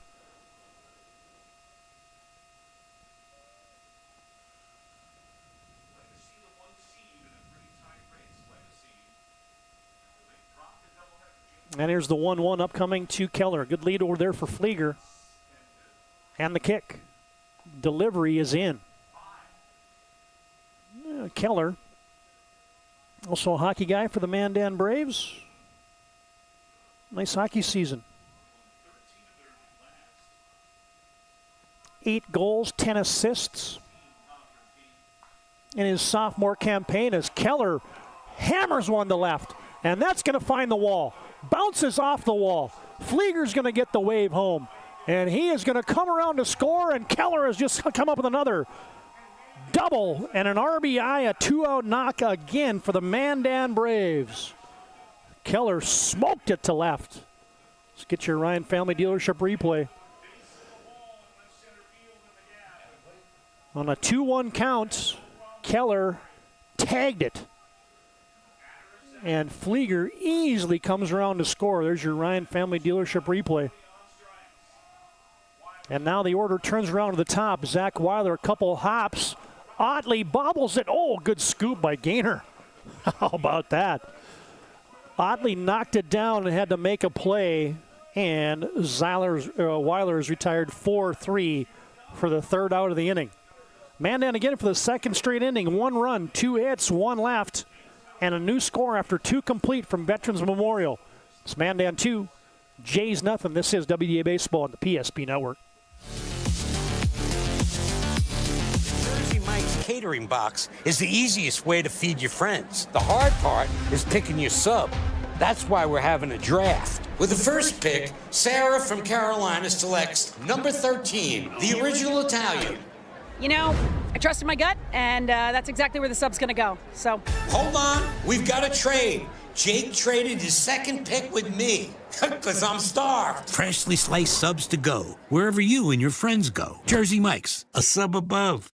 And here's the 1-1 upcoming to Keller. Good lead over there for Flieger. And the kick. Delivery is in. Keller, also a hockey guy for the Mandan Braves. Nice hockey season. 8 goals, 10 assists in his sophomore campaign as Keller hammers one to left. And that's going to find the wall. Bounces off the wall. Flieger's going to get the wave home. And he is going to come around to score, and Keller has just come up with another double and an RBI, a 2-out knock again for the Mandan Braves. Keller smoked it to left. Let's get your Ryan Family Dealership replay. On a 2-1 count, Keller tagged it. And Flieger easily comes around to score. There's your Ryan Family Dealership replay. And now the order turns around to the top. Zach Weiler, a couple hops. Oddly bobbles it. Oh, good scoop by Gaynor. How about that? Oddly knocked it down and had to make a play. And Weiler is retired 4-3 for the 3rd out of the inning. Mandan again for the 2nd straight inning. 1 run, 2 hits, 1 left. And a new score after 2 complete from Veterans Memorial. It's Mandan 2, Jays nothing. This is WDA Baseball on the PSP Network. Jersey Mike's catering box is the easiest way to feed your friends. The hard part is picking your sub. That's why we're having a draft. With the first pick, Sarah from Carolina selects number 13, the original Italian. You know, I trusted my gut, and that's exactly where the sub's going to go. So hold on, we've got a trade. Jake traded his 2nd pick with me, because I'm starved. Freshly sliced subs to go, wherever you and your friends go. Jersey Mike's, a sub above.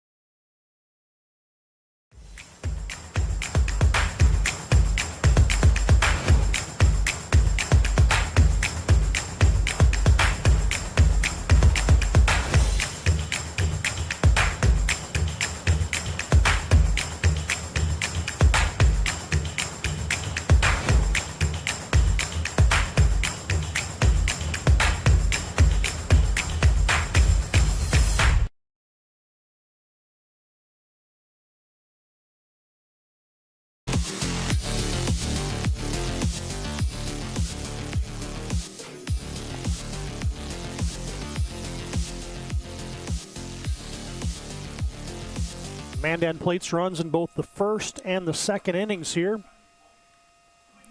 Mandan plates runs in both the first and the second innings here.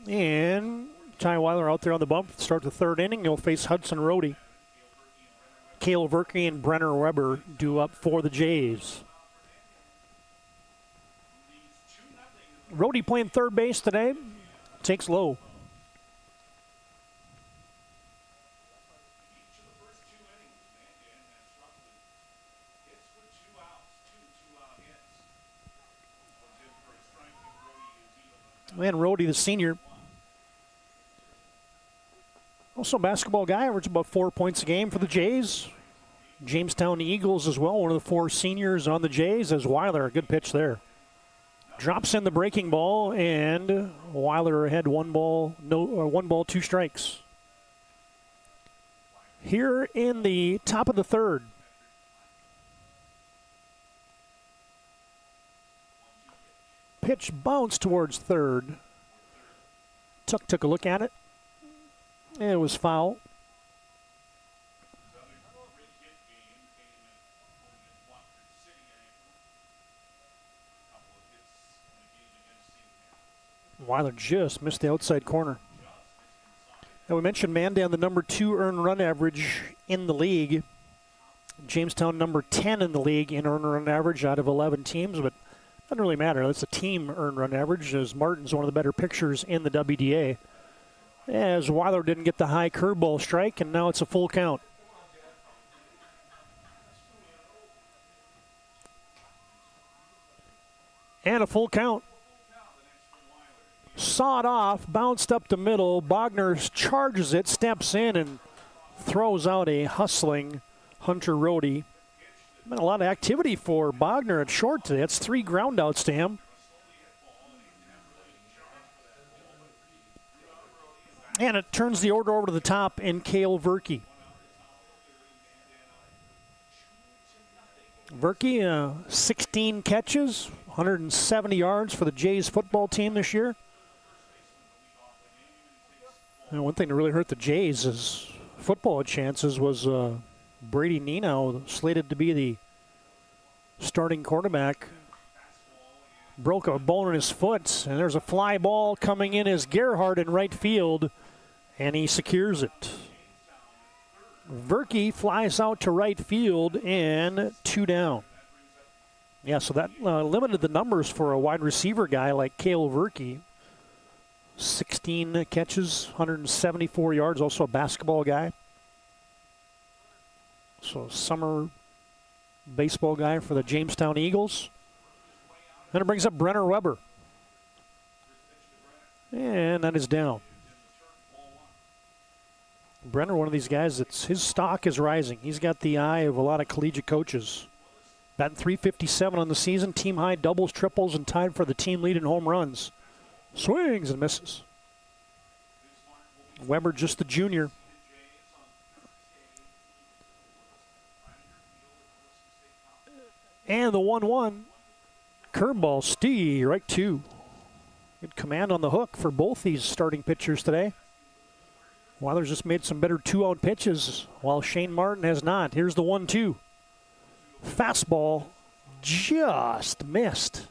And Ty Weiler out there on the bump to start the third inning. He'll face Hudson Rohde. Cale Verke and Brenner Weber due up for the Jays. Rohde playing third base today. Takes low. And Rohde, the senior, also a basketball guy, averaged about 4 points a game for the Jays. Jamestown Eagles as well, one of the 4 seniors on the Jays, as Weiler, a good pitch there. Drops in the breaking ball, and Weiler ahead 1 ball, 2 strikes. Here in the top of the third. Pitch bounced towards third. Took a look at it. And it was foul. Weiler just missed the outside corner. Now we mentioned Mandan, the number 2 earned run average in the league. Jamestown, number 10 in the league in earned run average out of 11 teams, but doesn't really matter. That's a team earned run average, as Martin's one of the better pitchers in the WDA. As Weiler didn't get the high curveball strike, and now it's a full count. And a full count. Sawed off, bounced up the middle. Bogner charges it, steps in, and throws out a hustling Hunter Rohde. Been a lot of activity for Bogner at short today. That's 3 groundouts to him. And it turns the order over to the top in Cale Verke. Verke, 16 catches, 170 yards for the Jays football team this year. And one thing that really hurt the Jays' football chances was Brady Nino, slated to be the starting quarterback, broke a bone in his foot, and there's a fly ball coming in as Gerhardt in right field, and he secures it. Verke flies out to right field, and 2 down. Yeah, so that limited the numbers for a wide receiver guy like Cale Verke. 16 catches, 174 yards, also a basketball guy. So summer baseball guy for the Jamestown Eagles. Then it brings up Brenner Weber. And that is down. Brenner, one of these guys that's his stock is rising. He's got the eye of a lot of collegiate coaches. Batting .357 on the season, team high doubles, triples, and tied for the team lead in home runs. Swings and misses. Weber just the junior. And the 1-1. Curveball, strike 2. Good command on the hook for both these starting pitchers today. Weiler's just made some better 2-out pitches, while Shane Martin has not. Here's the 1-2. Fastball just missed.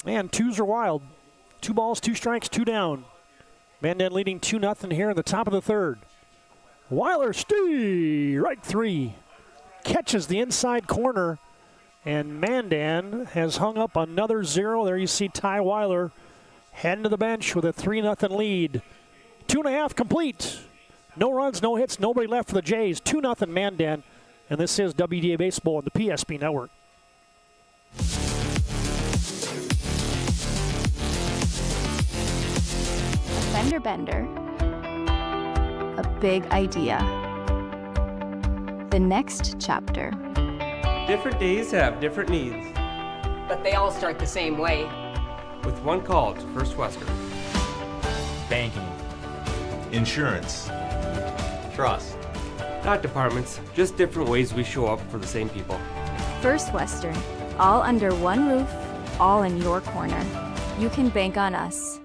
And 2s are wild. 2 balls, 2 strikes, 2 down. Mandan leading 2-0 here in the top of the third. Weiler, right 3. Catches the inside corner, and Mandan has hung up another 0. There you see Ty Weiler heading to the bench with a 3-0 lead. 2.5 complete. No runs, no hits, nobody left for the Jays. 2-0 Mandan, and this is WDA Baseball on the PSP Network. Fender Bender. A big idea. The next chapter. Different days have different needs. But they all start the same way. With one call to First Western. Banking. Insurance. Trust. Not departments, just different ways we show up for the same people. First Western. All under one roof, all in your corner. You can bank on us.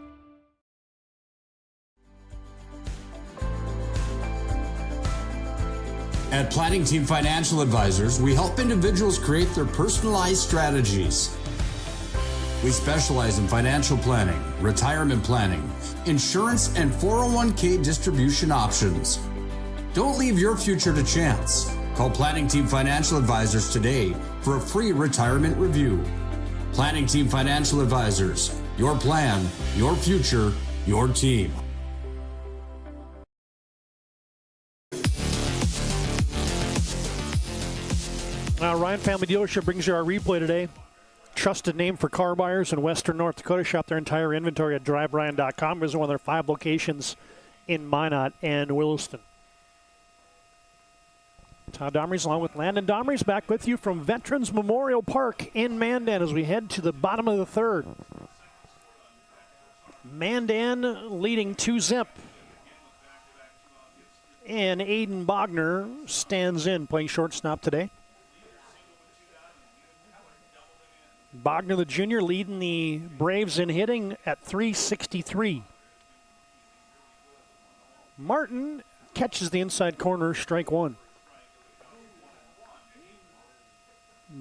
At Planning Team Financial Advisors, we help individuals create their personalized strategies. We specialize in financial planning, retirement planning, insurance, and 401k distribution options. Don't leave your future to chance. Call Planning Team Financial Advisors today for a free retirement review. Planning Team Financial Advisors. Your plan, your future, your team. Ryan Family Dealership brings you our replay today. Trusted name for car buyers in Western North Dakota. Shop their entire inventory at driveryan.com. Visit one of their 5 locations in Minot and Williston. Todd Domries along with Landon Domries back with you from Veterans Memorial Park in Mandan as we head to the bottom of the third. Mandan leading 2-zip. And Aiden Bogner stands in, playing shortstop today. Bogner, the junior, leading the Braves in hitting at .363. Martin catches the inside corner, strike one.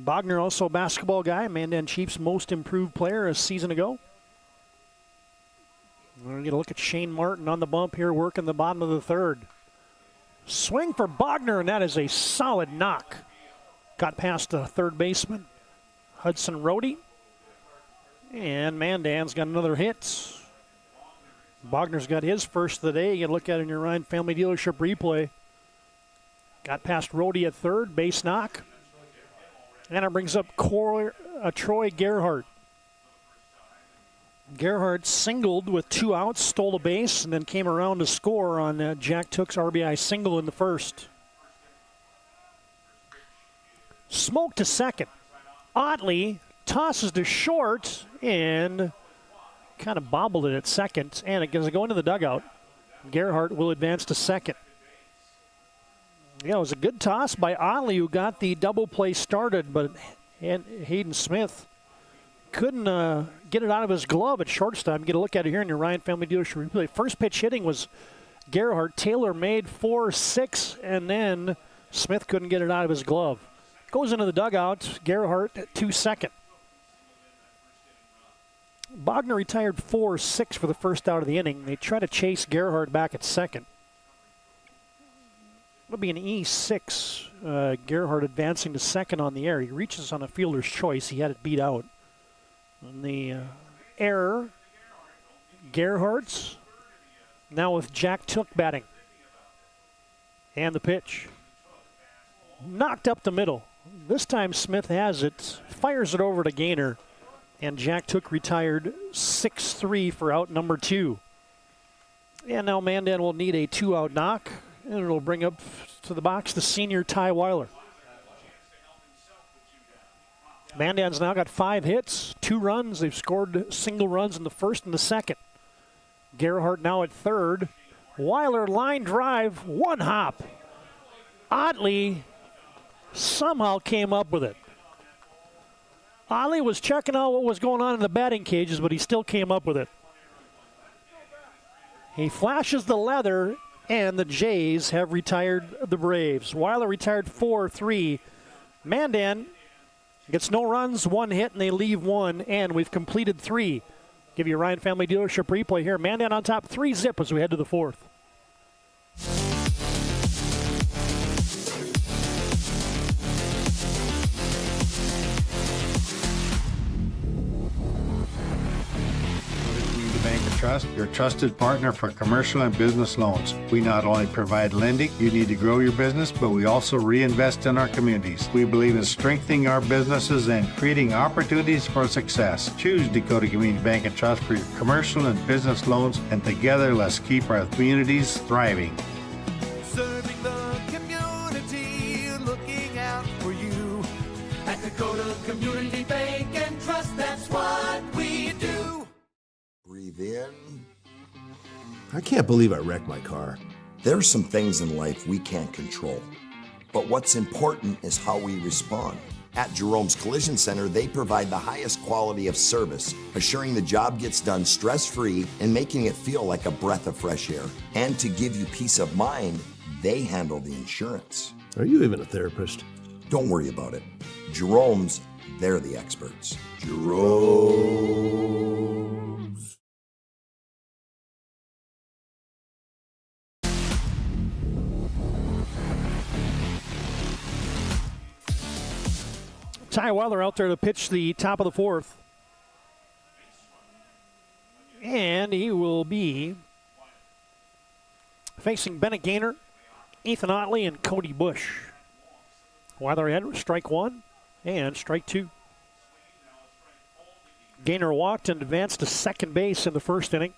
Bogner, also a basketball guy, Mandan Chiefs' most improved player a season ago. We're going to get a look at Shane Martin on the bump here, working the bottom of the third. Swing for Bogner, and that is a solid knock. Got past the third baseman, Hudson Rohde. And Mandan's got another hit. Bogner's got his first of the day. You can look at it in your Ryan Family Dealership replay. Got past Rohde at third, base knock. And it brings up Troy Gerhardt. Gerhardt singled with 2 outs, stole a base, and then came around to score on Jack Took's RBI single in the first. Smoke to second. Oddly, tosses to short and kind of bobbled it at second. And it doesn't go into the dugout. Gerhardt will advance to second. Yeah, it was a good toss by Oddly, who got the double play started, but Hayden Smith couldn't get it out of his glove at shortstop. Get a look at it here in your Ryan Family Dealership replay. First pitch hitting was Gerhardt. Taylor made 4-6, and then Smith couldn't get it out of his glove. Goes into the dugout. Gerhardt to second. Bogner retired 4-6 for the first out of the inning. They try to chase Gerhardt back at second. It'll be an E6. Gerhardt advancing to second on the air. He reaches on a fielder's choice. He had it beat out. On the error, Gerhardt's now with Jack Took batting. And the pitch. Knocked up the middle. This time Smith has it, fires it over to Gaynor, and Jack Took retired 6-3 for out number 2. And now Mandan will need a 2-out knock, and it'll bring up to the box the senior Ty Weiler. Mandan's now got 5 hits, 2 runs. They've scored single runs in the first and the second. Gerhardt now at third. Weiler line drive, 1 hop. Oddly, somehow came up with it. Oddly was checking out what was going on in the batting cages, but he still came up with it. He flashes the leather, and the Jays have retired the Braves. Weiler retired 4-3. Mandan gets no runs, 1 hit, and they leave 1, and we've completed 3. Give you a Ryan Family Dealership replay here. Mandan on top, 3-zip as we head to the 4th. Trust, your trusted partner for commercial and business loans. We not only provide lending you need to grow your business, but we also reinvest in our communities. We believe in strengthening our businesses and creating opportunities for success. Choose Dakota Community Bank and Trust for your commercial and business loans, and together let's keep our communities thriving. Serving the community, looking out for you. At Dakota Community Bank and Trust, that's what we do. Breathe in. I can't believe I wrecked my car. There are some things in life we can't control, but what's important is how we respond. At Jerome's Collision Center, they provide the highest quality of service, assuring the job gets done stress-free and making it feel like a breath of fresh air. And to give you peace of mind, they handle the insurance. Are you even a therapist? Don't worry about it. Jerome's, they're the experts. Jerome's. Ty Weiler out there to pitch the top of the fourth. And he will be facing Bennett Gaynor, Ethan Otley, and Cody Bush. Weiler ahead with strike one and strike two. Gaynor walked and advanced to second base in the first inning.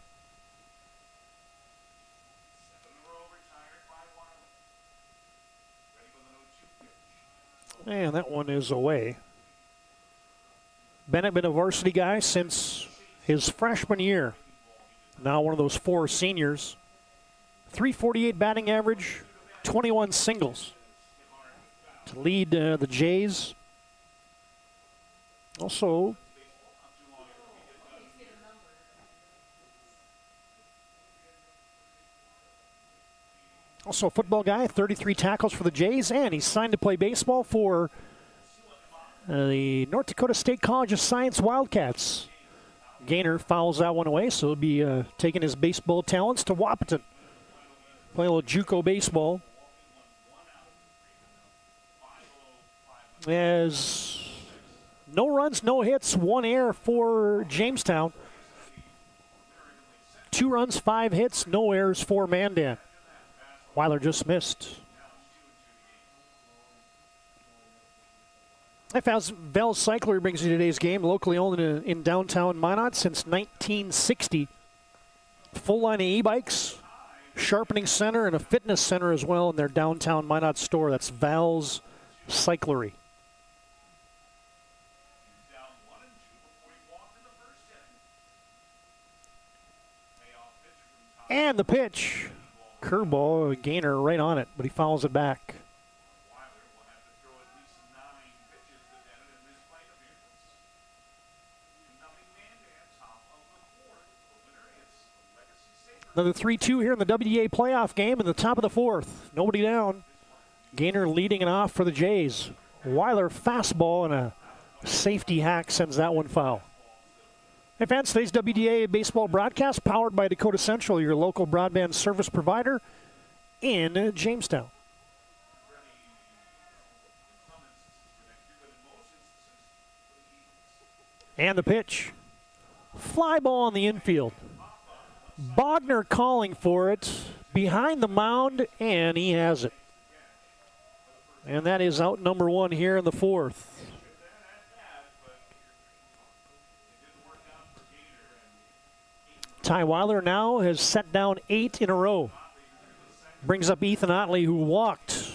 And that one is away. Bennett been a varsity guy since his freshman year. Now one of those four seniors. .348 batting average, 21 singles to lead the Jays. Also, a football guy, 33 tackles for the Jays, and he's signed to play baseball for the North Dakota State College of Science Wildcats. Gaynor fouls that one away, so he'll be taking his baseball talents to Wahpeton. Play a little JUCO baseball. As no runs, no hits, 1 error for Jamestown. 2 runs, 5 hits, no errors for Mandan. Weiler just missed. Val Cycler brings you today's game, locally owned in downtown Minot since 1960. Full line of e-bikes, sharpening center, and a fitness center as well in their downtown Minot store. That's Val's Cyclery. And the pitch. Curveball, Gaynor right on it, but he fouls it back. Another 3-2 here in the WDA playoff game in the top of the fourth. Nobody down. Gaynor leading it off for the Jays. Weiler fastball and a safety hack sends that one foul. Hey fans, today's WDA baseball broadcast powered by Dakota Central, your local broadband service provider in Jamestown. And the pitch. Fly ball on the infield. Bogner calling for it behind the mound, and he has it. And that is out number one here in the fourth. Ty Weiler now has set down 8 in a row. Brings up Ethan Otley, who walked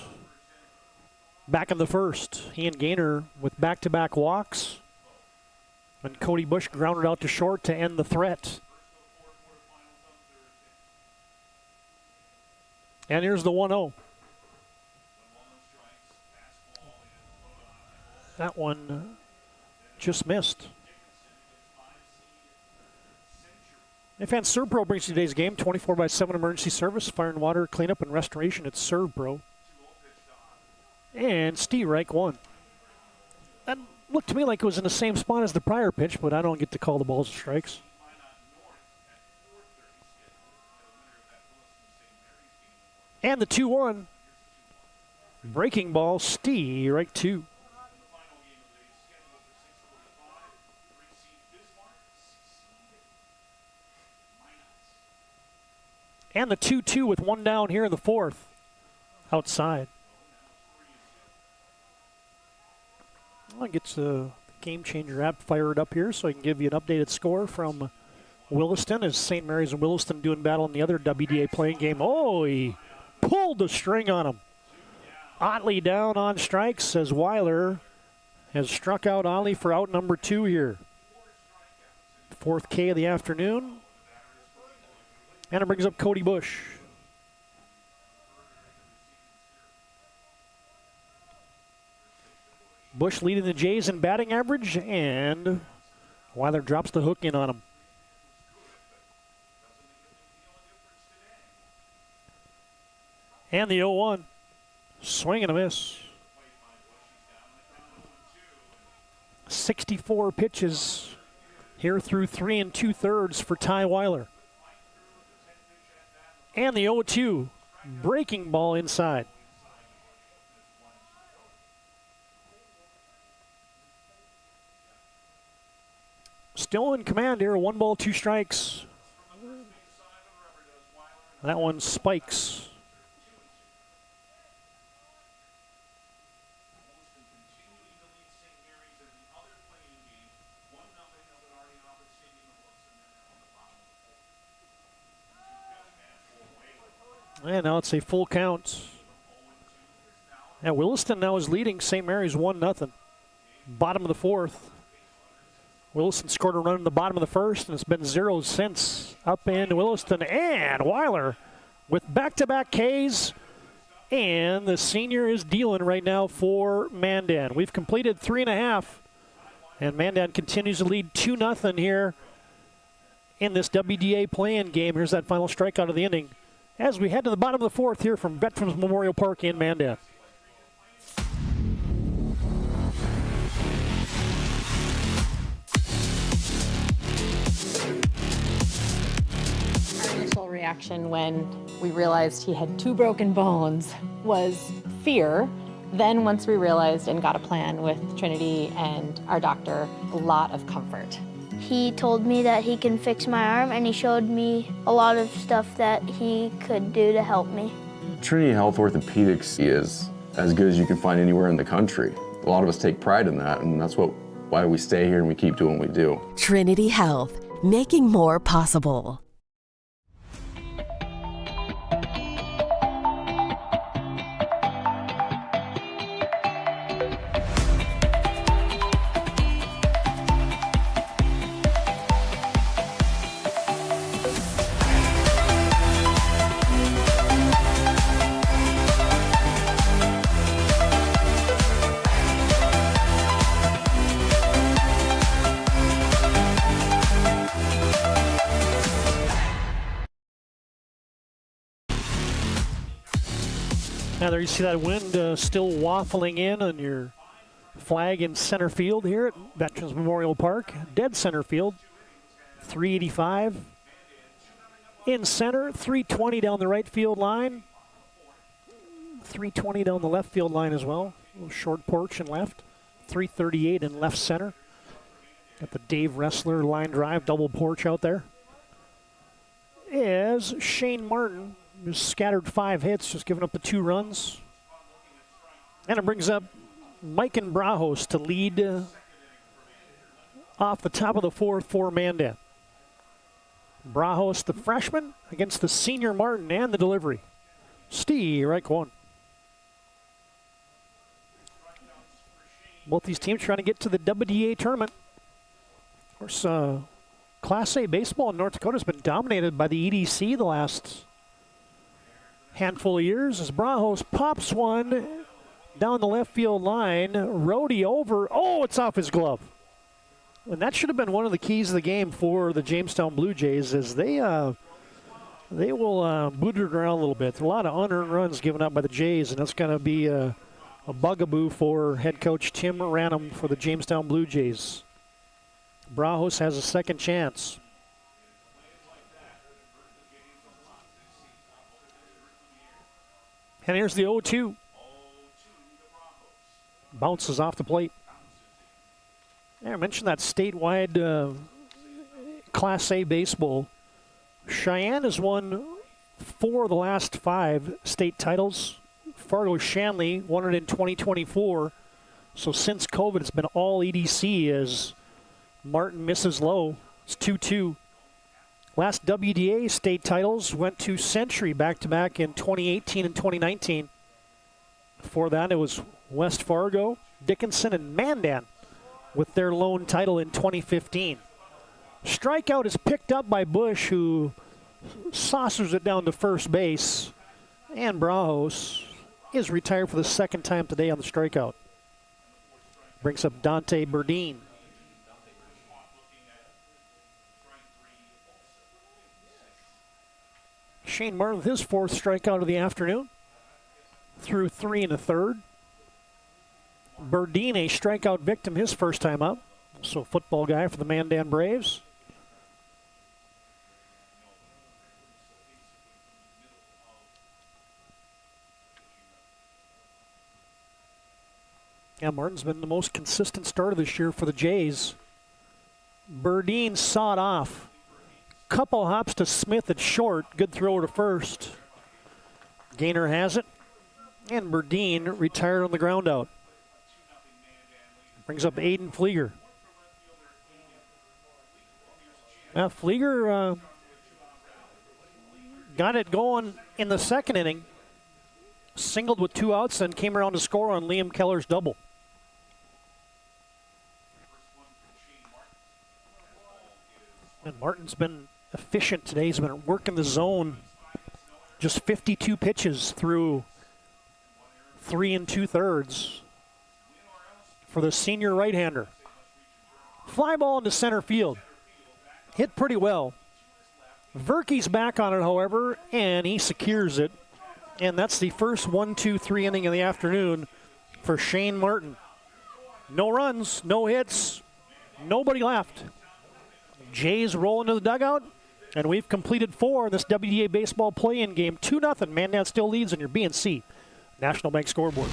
back in the first. He and Gaynor with back-to-back walks. And Cody Bush grounded out to short to end the threat. And here's the 1-0. That one just missed. Fans, ServPro brings you today's game. 24/7 emergency service, fire and water cleanup and restoration at ServPro. And Steve Reich won. That looked to me like it was in the same spot as the prior pitch, but I don't get to call the balls and strikes. And the 2-1. Breaking ball, Steve Reich 2. And the 2-2 with one down here in the fourth. Outside. I'll get the Game Changer app fired up here so I can give you an updated score from Williston as St. Mary's and Williston doing battle in the other WDA playing game. Oh, he pulled the string on him. Otley down on strikes as Weiler has struck out Otley for out number 2 here. Fourth K of the afternoon. And it brings up Cody Bush. Bush leading the Jays in batting average, and Weiler drops the hook in on him. And the 0-1. Swing and a miss. 64 pitches here through 3 2/3 for Ty Weiler. And the 0-2 breaking ball inside. Still in command here, 1 ball, 2 strikes. That one spikes. And now it's a full count. And Williston now is leading St. Mary's 1-0. Bottom of the 4th. Williston scored a run in the bottom of the 1st, and it's been 0 since. Up in Williston, and Weiler with back-to-back Ks. And the senior is dealing right now for Mandan. We've completed 3.5. And Mandan continues to lead 2-0 here in this WDA play-in game. Here's that final strikeout of the inning as we head to the bottom of the 4th here from Veterans Memorial Park in Mandan. Our initial reaction when we realized he had 2 broken bones was fear. Then once we realized and got a plan with Trinity and our doctor, a lot of comfort. He told me that he can fix my arm, and he showed me a lot of stuff that he could do to help me. Trinity Health Orthopedics is as good as you can find anywhere in the country. A lot of us take pride in that, and that's why we stay here and we keep doing what we do. Trinity Health, making more possible. Now there you see that wind still waffling in on your flag in center field here at Veterans Memorial Park. Dead center field, 385. In center, 320 down the right field line. 320 down the left field line as well. A little short porch and left. 338 in left center. Got the Dave Ressler line drive double porch out there. Is Shane Martin, who's scattered 5 hits, just giving up the 2 runs. And it brings up Mike and Brajos to lead off the top of the 4th for Mandan. Brajos, the freshman, against the senior Martin, and the delivery. Strike 1. Both these teams trying to get to the WDA tournament. Of course, Class A baseball in North Dakota has been dominated by the EDC the last handful of years as Brajos pops one down the left field line. Rhodey over. Oh, it's off his glove. And that should have been one of the keys of the game for the Jamestown Blue Jays, as they will boot it around a little bit. A lot of unearned runs given up by the Jays, and that's going to be a bugaboo for head coach Tim Ranum for the Jamestown Blue Jays. Brajos has a second chance. And here's the 0-2. Bounces off the plate. Yeah, I mentioned that statewide Class A baseball. Cheyenne has won 4 of the last 5 state titles. Fargo-Shanley won it in 2024. So since COVID, it's been all EDC as Martin misses low. It's 2-2. Last WDA state titles went to Century back-to-back in 2018 and 2019. Before that, it was West Fargo, Dickinson, and Mandan with their lone title in 2015. Strikeout is picked up by Bush, who saucers it down to first base. And Brajos is retired for the second time today on the strikeout. Brings up Dante Burdine. Shane Martin with his 4th strikeout of the afternoon. through 3 1/3. Burdine, a strikeout victim his first time up. So football guy for the Mandan Braves. Yeah, Martin's been the most consistent starter this year for the Jays. Burdine sawed off. Couple hops to Smith at short. Good throw to first. Gainer has it. And Burdine retired on the ground out. Brings up Aiden Flieger. Now Flieger got it going in the second inning. Singled with 2 outs and came around to score on Liam Keller's double. And Martin's been efficient today. He's been working the zone. Just 52 pitches through 3 2/3 for the senior right-hander. Fly ball into center field. Hit pretty well. Verkey's back on it, however, and he secures it. And that's the first 1-2-3 inning of the afternoon for Shane Martin. No runs, no hits, nobody left. Jays roll into the dugout, and we've completed 4 in this WDA baseball play-in game. 2-0. Mandan still leads in your BNC National Bank scoreboard.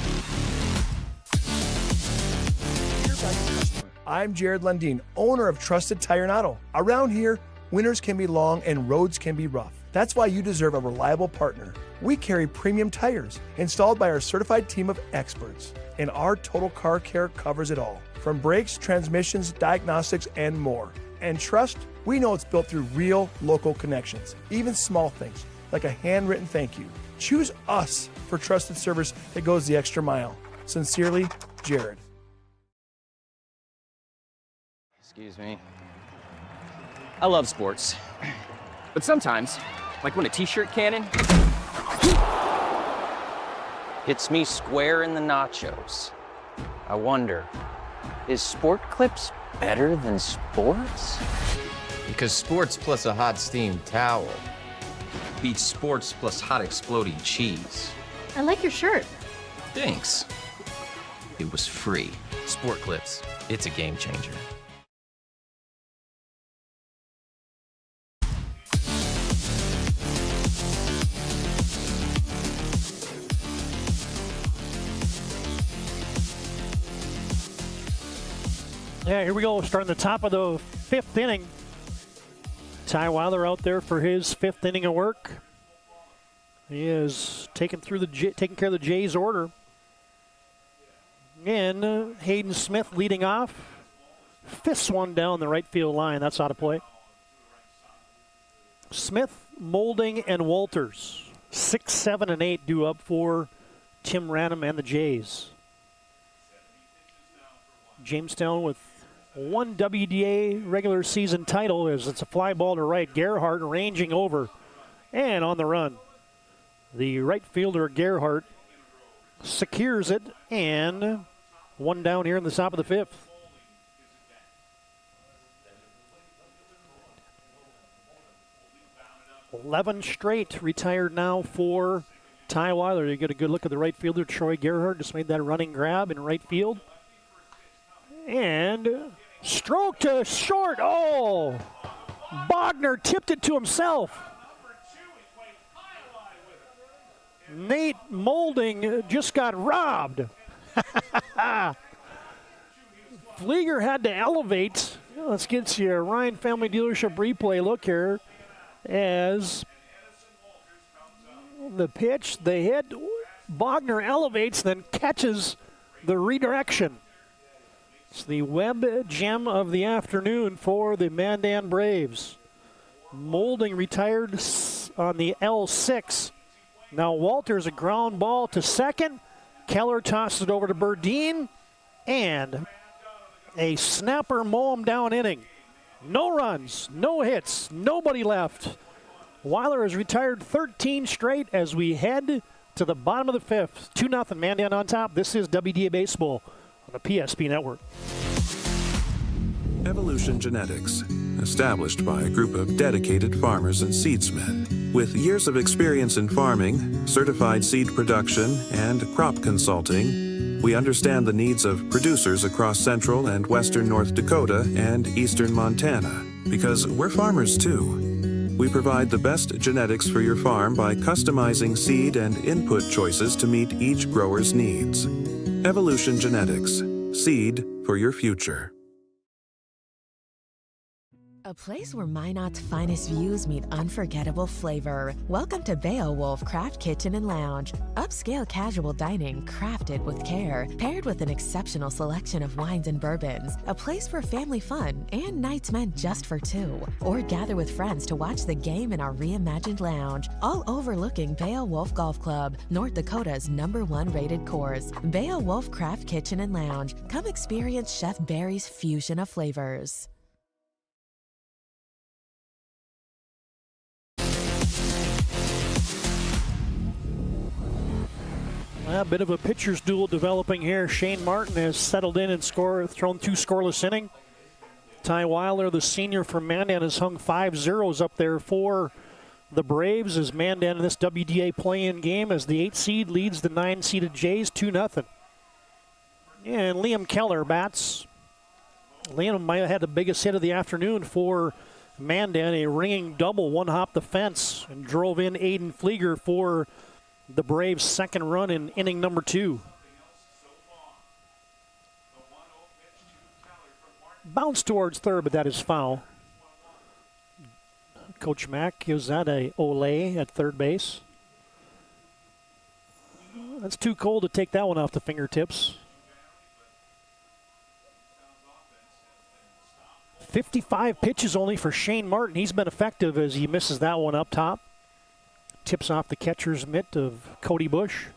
I'm Jared Lundeen, owner of Trusted Tire and Auto. Around here, winters can be long and roads can be rough. That's why you deserve a reliable partner. We carry premium tires installed by our certified team of experts, and our total car care covers it all, from brakes, transmissions, diagnostics, and more. And trust, we know it's built through real local connections, even small things like a handwritten thank you. Choose us for trusted service that goes the extra mile. Sincerely, Jared. Excuse me. I love sports, but sometimes, like when a t-shirt cannon hits me square in the nachos, I wonder, is Sport Clips better than sports? Because sports plus a hot steamed towel beats sports plus hot exploding cheese. I like your shirt. Thanks. It was free. Sport Clips. It's a game changer. Yeah, here we go. Starting the top of the 5th inning. Ty Weiler out there for his 5th inning of work. He is taking care of the Jays' order. And Hayden Smith leading off. Fists one down the right field line. That's out of play. Smith, Molding, and Walters. 6, 7, and 8 due up for Tim Ranum and the Jays. Jamestown with 1 WDA regular season title as it's a fly ball to right. Gerhardt ranging over and on the run. The right fielder Gerhardt secures it, and 1 down here in the top of the 5th. $11 straight retired now for Ty Weiler. You get a good look at the right fielder. Troy Gerhardt just made that running grab in right field. And stroke to short. Oh, Bogner tipped it to himself. Nate Molding just got robbed. Flieger had to elevate. Let's get you a Ryan Family Dealership replay look here as the pitch, the hit, Bogner elevates, then catches the redirection. It's the web gem of the afternoon for the Mandan Braves. Molding retired on the L6. Now Walters, a ground ball to second. Keller tosses it over to Burdine. And a snapper mow him down inning. No runs, no hits, nobody left. Weiler has retired 13 straight as we head to the bottom of the 5th. 2-0 Mandan on top. This is WDA Baseball on the PSP Network. Evolution Genetics, established by a group of dedicated farmers and seedsmen. With years of experience in farming, certified seed production, and crop consulting, we understand the needs of producers across central and western North Dakota and eastern Montana, because we're farmers too. We provide the best genetics for your farm by customizing seed and input choices to meet each grower's needs. Evolution Genetics. Seed for your future. A place where Minot's finest views meet unforgettable flavor. Welcome to Beowulf Craft Kitchen and Lounge. Upscale casual dining crafted with care, paired with an exceptional selection of wines and bourbons. A place for family fun and nights meant just for two. Or gather with friends to watch the game in our reimagined lounge, all overlooking Beowulf Golf Club, North Dakota's #1 rated course. Beowulf Craft Kitchen and Lounge. Come experience Chef Barry's fusion of flavors. A bit of a pitcher's duel developing here. Shane Martin has settled in and thrown 2 scoreless innings. Ty Weiler, the senior from Mandan, has hung 5 zeros up there for the Braves as Mandan in this WDA play-in game as the 8 seed leads the 9-seeded Jays 2-0. And Liam Keller bats. Liam might have had the biggest hit of the afternoon for Mandan, a ringing double, one hop the fence, and drove in Aiden Flieger for the Braves' second run in inning number 2. Bounce towards third, but that is foul. Coach Mack gives that a ole at third base. That's too cold to take that one off the fingertips. 55 pitches only for Shane Martin. He's been effective as he misses that one up top. Tips off the catcher's mitt of Cody Bush.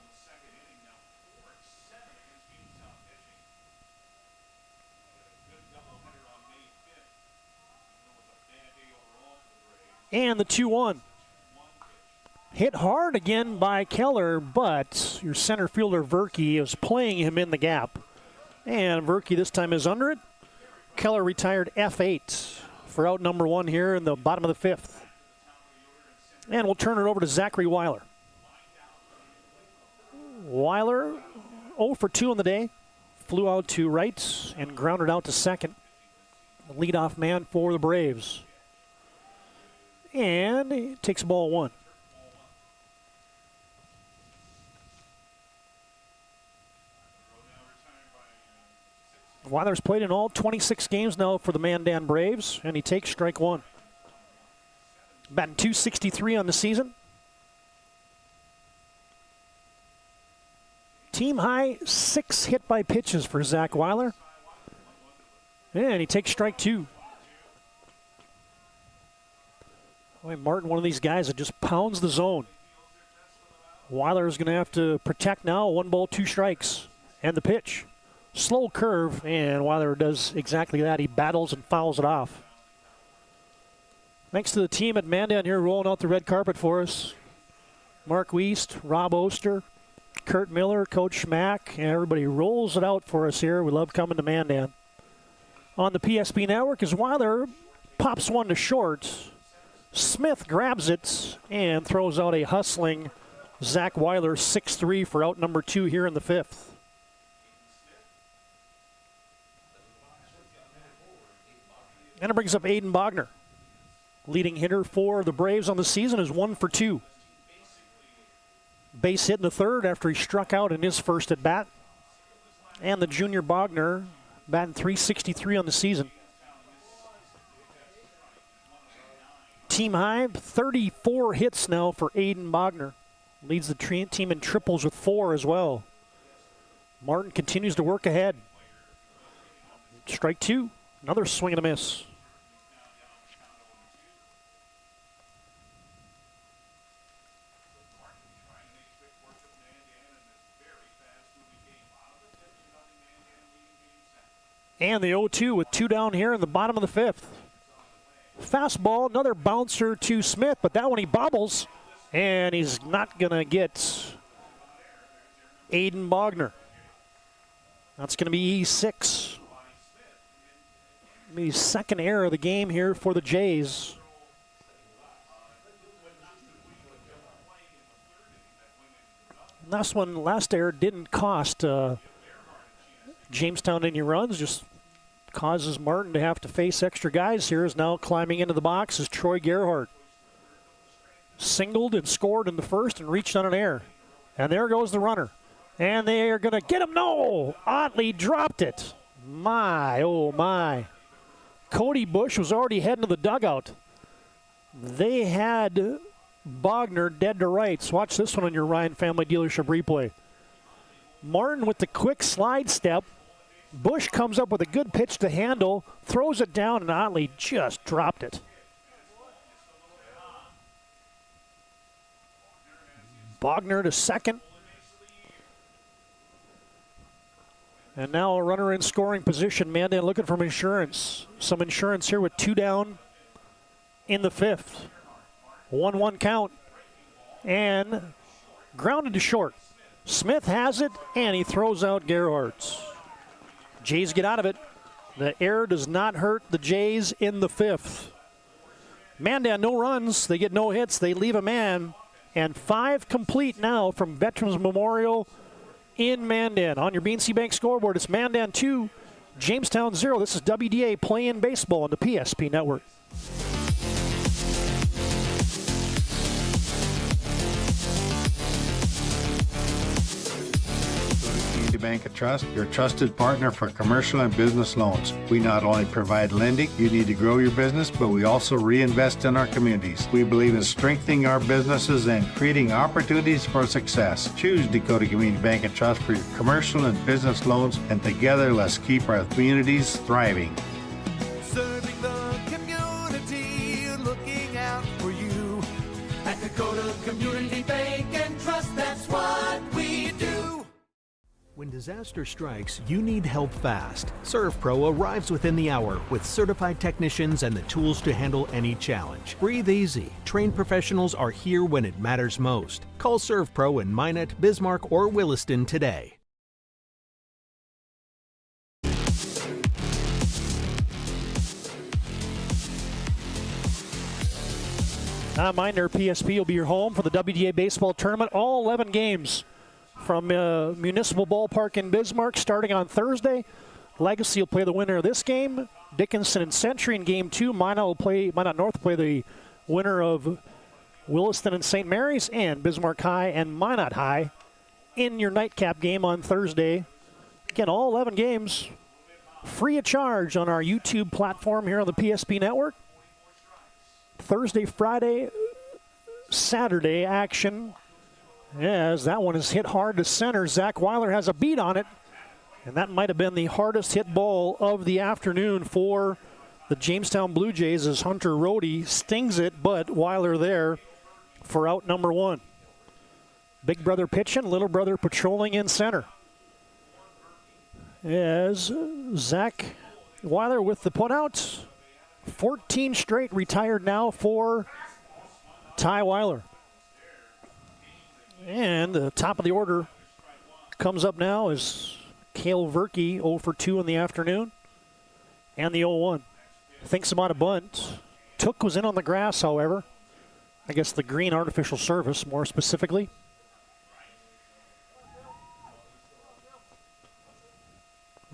And the 2-1. Hit hard again by Keller, but your center fielder Verke is playing him in the gap. And Verke this time is under it. Keller retired F8 for out number 1 here in the bottom of the 5th. And we'll turn it over to Zachary Weiler. Weiler, 0 for 2 on the day. Flew out to right and grounded out to second. The leadoff man for the Braves. And he takes ball 1. Weiler's played in all 26 games now for the Mandan Braves, and he takes strike 1. Batting .263 on the season. Team high 6 hit by pitches for Zach Weiler. And he takes strike 2. Boy, Martin, one of these guys that just pounds the zone. Weiler is going to have to protect now. 1 ball, 2 strikes. And the pitch. Slow curve, and Weiler does exactly that. He battles and fouls it off. Thanks to the team at Mandan here rolling out the red carpet for us. Mark Wiest, Rob Oster, Kurt Miller, Coach Mack, and everybody rolls it out for us here. We love coming to Mandan. On the PSP network as Weiler pops one to short. Smith grabs it and throws out a hustling Zach Weiler 6-3 for out number 2 here in the 5th. And it brings up Aiden Bogner. Leading hitter for the Braves on the season is 1 for 2. Base hit in the 3rd after he struck out in his first at bat. And the junior Bogner batting .363 on the season. Team high, 34 hits now for Aiden Bogner. Leads the team in triples with 4 as well. Martin continues to work ahead. Strike 2. Another swing and a miss. And the 0-2 with 2 down here in the bottom of the 5th. Fastball, another bouncer to Smith, but that one he bobbles, and he's not going to get Aiden Bogner. That's going to be E6. The second error of the game here for the Jays. Last error didn't cost Jamestown any runs, just causes Martin to have to face extra guys here. Is now climbing into the box is Troy Gerhardt. Singled and scored in the first and reached on an error. And there goes the runner. And they are going to get him. No! Otley dropped it. My, oh my. Cody Bush was already heading to the dugout. They had Bogner dead to rights. Watch this one on your Ryan Family Dealership replay. Martin with the quick slide step. Bush comes up with a good pitch to handle, throws it down, and Otley just dropped it. Bogner to second. And now a runner in scoring position. Mandan looking for insurance. Some insurance here with 2 down in the 5th. 1-1 count. And grounded to short. Smith has it, and he throws out Gerhardt. Jays get out of it. The error does not hurt the Jays in the 5th. Mandan, no runs. They get no hits. They leave a man. And 5 complete now from Veterans Memorial in Mandan. On your BNC Bank scoreboard, it's Mandan 2, Jamestown 0. This is WDA Play-In Baseball on the PSP Network. Bank of Trust, your trusted partner for commercial and business loans. We not only provide lending you need to grow your business, but we also reinvest in our communities. We believe in strengthening our businesses and creating opportunities for success. Choose Dakota Community Bank and Trust for your commercial and business loans, and together let's keep our communities thriving. Serving the community, looking out for you. At Dakota Community Bank and Trust, that's what we do. When disaster strikes, you need help fast. ServPro arrives within the hour with certified technicians and the tools to handle any challenge. Breathe easy. Trained professionals are here when it matters most. Call ServPro in Minot, Bismarck, or Williston today. Reminder, PSP will be your home for the WDA Baseball Tournament. All 11 games from Municipal Ballpark in Bismarck starting on Thursday. Legacy will play the winner of this game. Dickinson and Century in Game 2. Minot North will play the winner of Williston and St. Mary's, and Bismarck High and Minot High in your nightcap game on Thursday. Again, all 11 games free of charge on our YouTube platform here on the PSP Network. Thursday, Friday, Saturday action. As that one is hit hard to center. Zach Weiler has a beat on it. And that might have been the hardest hit ball of the afternoon for the Jamestown Blue Jays as Hunter Rohde stings it, but Weiler there for out number 1. Big brother pitching, little brother patrolling in center. As Zach Weiler with the putout. 14 straight retired now for Ty Weiler. And the top of the order comes up now is Cale Verke, 0 for 2 in the afternoon. And the 0-1. Thinks about a bunt. Took was in on the grass, however. I guess the green artificial surface, more specifically.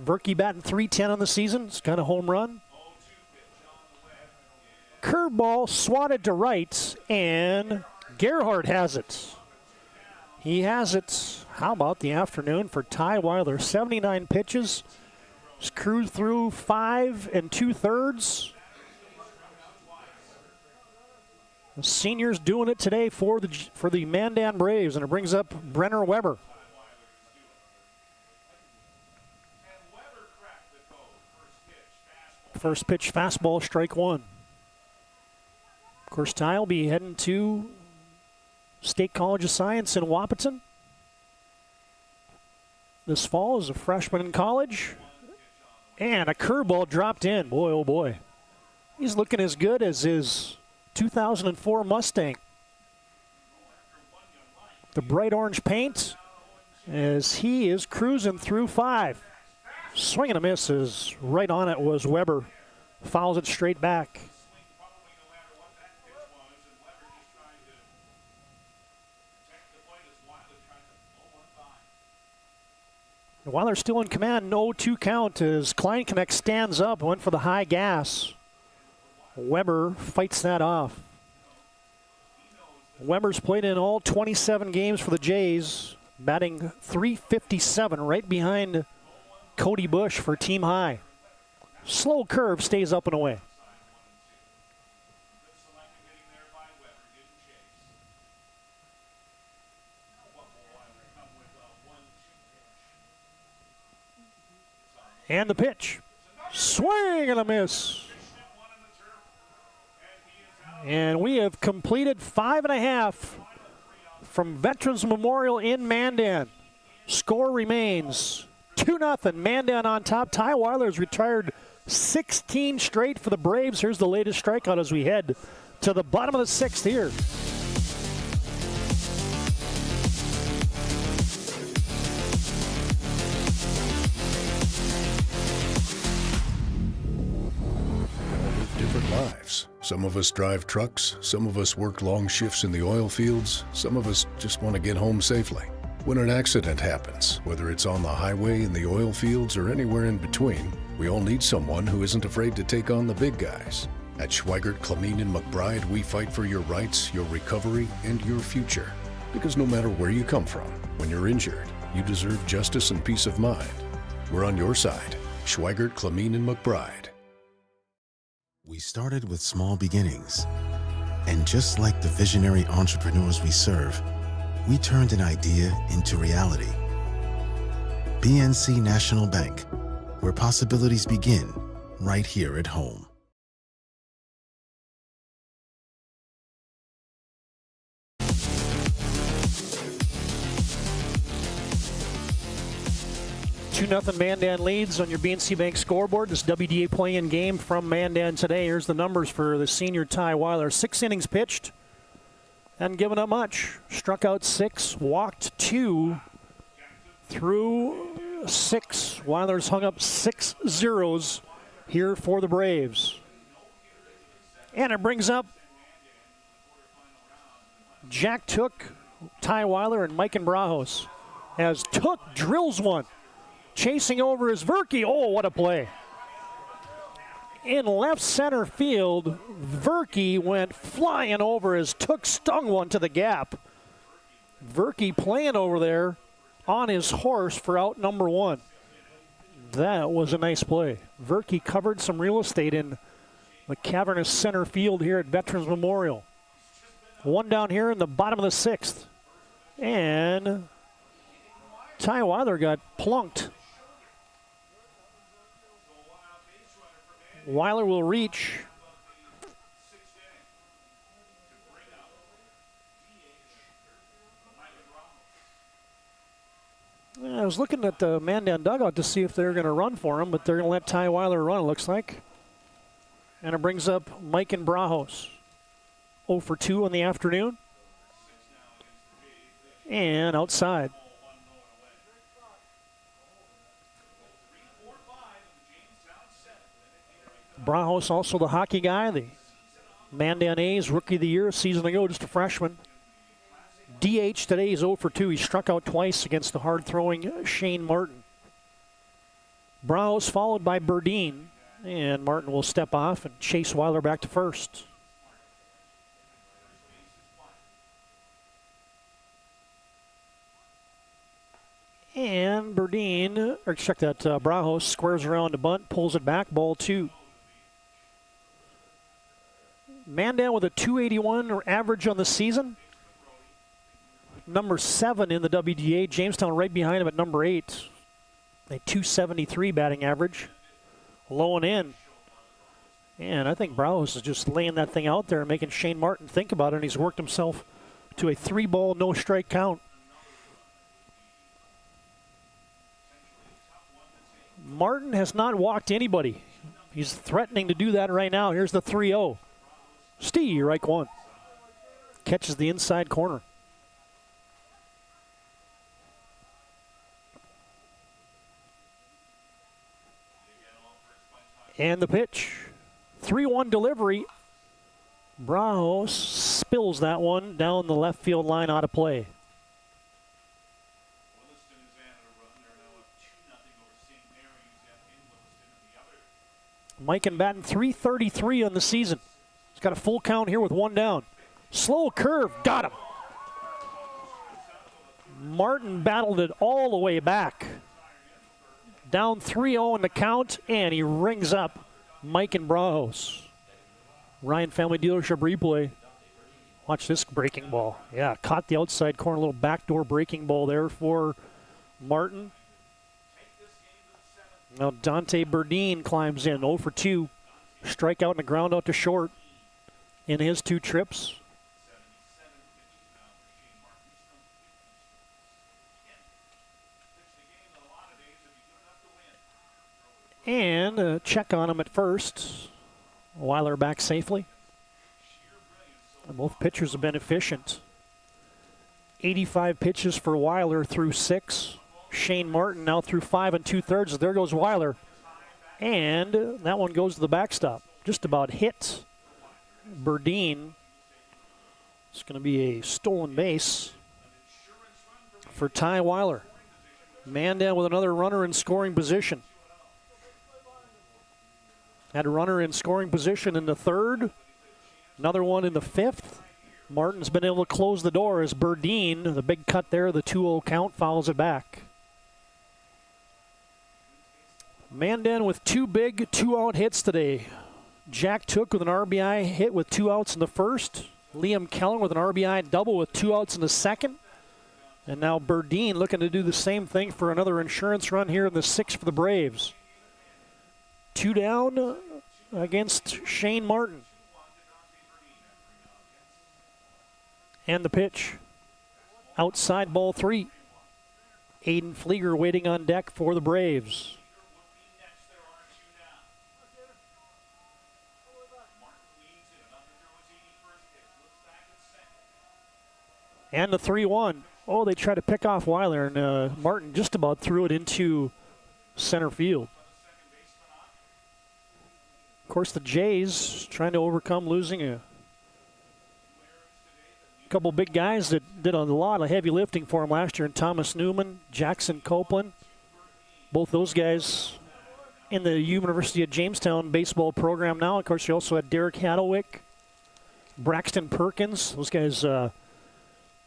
Verke batting .310 on the season. It's kind of home run. Curveball swatted to right, and Gerhardt has it. He has it. How about the afternoon for Ty Weiler? 79 pitches. He's cruised through 5 2/3. The senior's doing it today for the Mandan Braves, and it brings up Brenner Weber. First pitch fastball, strike 1. Of course, Ty will be heading to State College of Science in Wahpeton this fall as a freshman in college. And a curveball dropped in. Boy, oh boy. He's looking as good as his 2004 Mustang. The bright orange paint as he is cruising through 5. Swing and a miss is right on it was Weber. Fouls it straight back. Weiler still in command, no 2 count as Kleinknecht stands up, went for the high gas. Weber fights that off. Weber's played in all 27 games for the Jays, batting .357, right behind Cody Bush for team high. Slow curve, stays up and away. And the pitch. Swing and a miss. And we have completed 5.5 from Veterans Memorial in Mandan. Score remains 2-0. Mandan on top. Ty Weiler's retired 16 straight for the Braves. Here's the latest strikeout as we head to the bottom of the 6th here. Different lives. Some of us drive trucks, some of us work long shifts in the oil fields, some of us just want to get home safely. When an accident happens, whether it's on the highway, in the oil fields, or anywhere in between, we all need someone who isn't afraid to take on the big guys. At Schweigert, Clamine, and McBride, we fight for your rights, your recovery, and your future. Because no matter where you come from, when you're injured, you deserve justice and peace of mind. We're on your side. Schweigert, Clamine, and McBride. We started with small beginnings. And just like the visionary entrepreneurs we serve, we turned an idea into reality. BNC National Bank, where possibilities begin right here at home. Nothing Mandan leads on your BNC Bank scoreboard. This WDA play-in game from Mandan today. Here's the numbers for the senior Ty Weiler. 6 innings pitched. Hadn't given up much. Struck out 6, walked 2 through 6. Weiler's hung up 6 zeros here for the Braves. And it brings up Jack Took, Ty Weiler, and Mike and Brajos as Took drills one. Chasing over is Verke. Oh, what a play. In left center field, Verke went flying over as Took stung one to the gap. Verke playing over there on his horse for out number 1. That was a nice play. Verke covered some real estate in the cavernous center field here at Veterans Memorial. 1 down here in the bottom of the 6th. And Ty Weiler got plunked. Weiler will reach. I was looking at the Mandan dugout to see if they're going to run for him, but they're going to let Ty Weiler run, it looks like. And it brings up Mike and Brajos. 0 for 2 in the afternoon. And outside. Brajos also the hockey guy, the Mandan A's Rookie of the Year a season ago, just a freshman. DH today, he's 0 for 2. He struck out twice against the hard-throwing Shane Martin. Brajos followed by Burdine, and Martin will step off and chase Weiler back to first. And Burdine, or check that, Brajos squares around to bunt, pulls it back, ball 2. Mandan with a .281 average on the season. Number 7 in the WDA. Jamestown right behind him at number 8. A .273 batting average. Low and in. And I think Brajos is just laying that thing out there and making Shane Martin think about it, and he's worked himself to a 3-ball, no-strike count. Martin has not walked anybody. He's threatening to do that right now. Here's the 3-0. Steve, Reich 1. Catches the inside corner. And the pitch. 3-1 delivery. Brajos spills that one down the left field line out of play. Mike and batting .333 on the season. He's got a full count here with one down. Slow curve, got him. Martin battled it all the way back. Down 3-0 in the count, and he rings up Mike and Brajos. Ryan Family Dealership replay. Watch this breaking ball. Yeah, caught the outside corner, little backdoor breaking ball there for Martin. Now Dante Burdine climbs in, 0 for 2. Strikeout and a ground out to short in his 2 trips. And a check on him at first. Weiler back safely. And both pitchers have been efficient. 85 pitches for Weiler through 6. Shane Martin now through 5 2/3. There goes Weiler. And that one goes to the backstop. Just about hit Burdine. It's going to be a stolen base for Ty Weiler. Mandan with another runner in scoring position. Had a runner in scoring position in the 3rd. Another one in the 5th. Martin's been able to close the door as Burdine, the big cut there, the 2-0 count, fouls it back. Mandan with 2 big 2-out hits today. Jack Took with an RBI hit with 2 outs in the 1st. Liam Keller with an RBI double with 2 outs in the 2nd. And now Burdine looking to do the same thing for another insurance run here in the 6th for the Braves. 2 down against Shane Martin. And the pitch. Outside ball 3. Aiden Flieger waiting on deck for the Braves. And the 3-1. Oh, they try to pick off Weiler, and Martin just about threw it into center field. Of course, the Jays trying to overcome losing a couple big guys that did a lot of heavy lifting for him last year, and Thomas Newman, Jackson Copeland. Both those guys in the University of Jamestown baseball program now. Of course, you also had Derek Hadlewick, Braxton Perkins. Those guys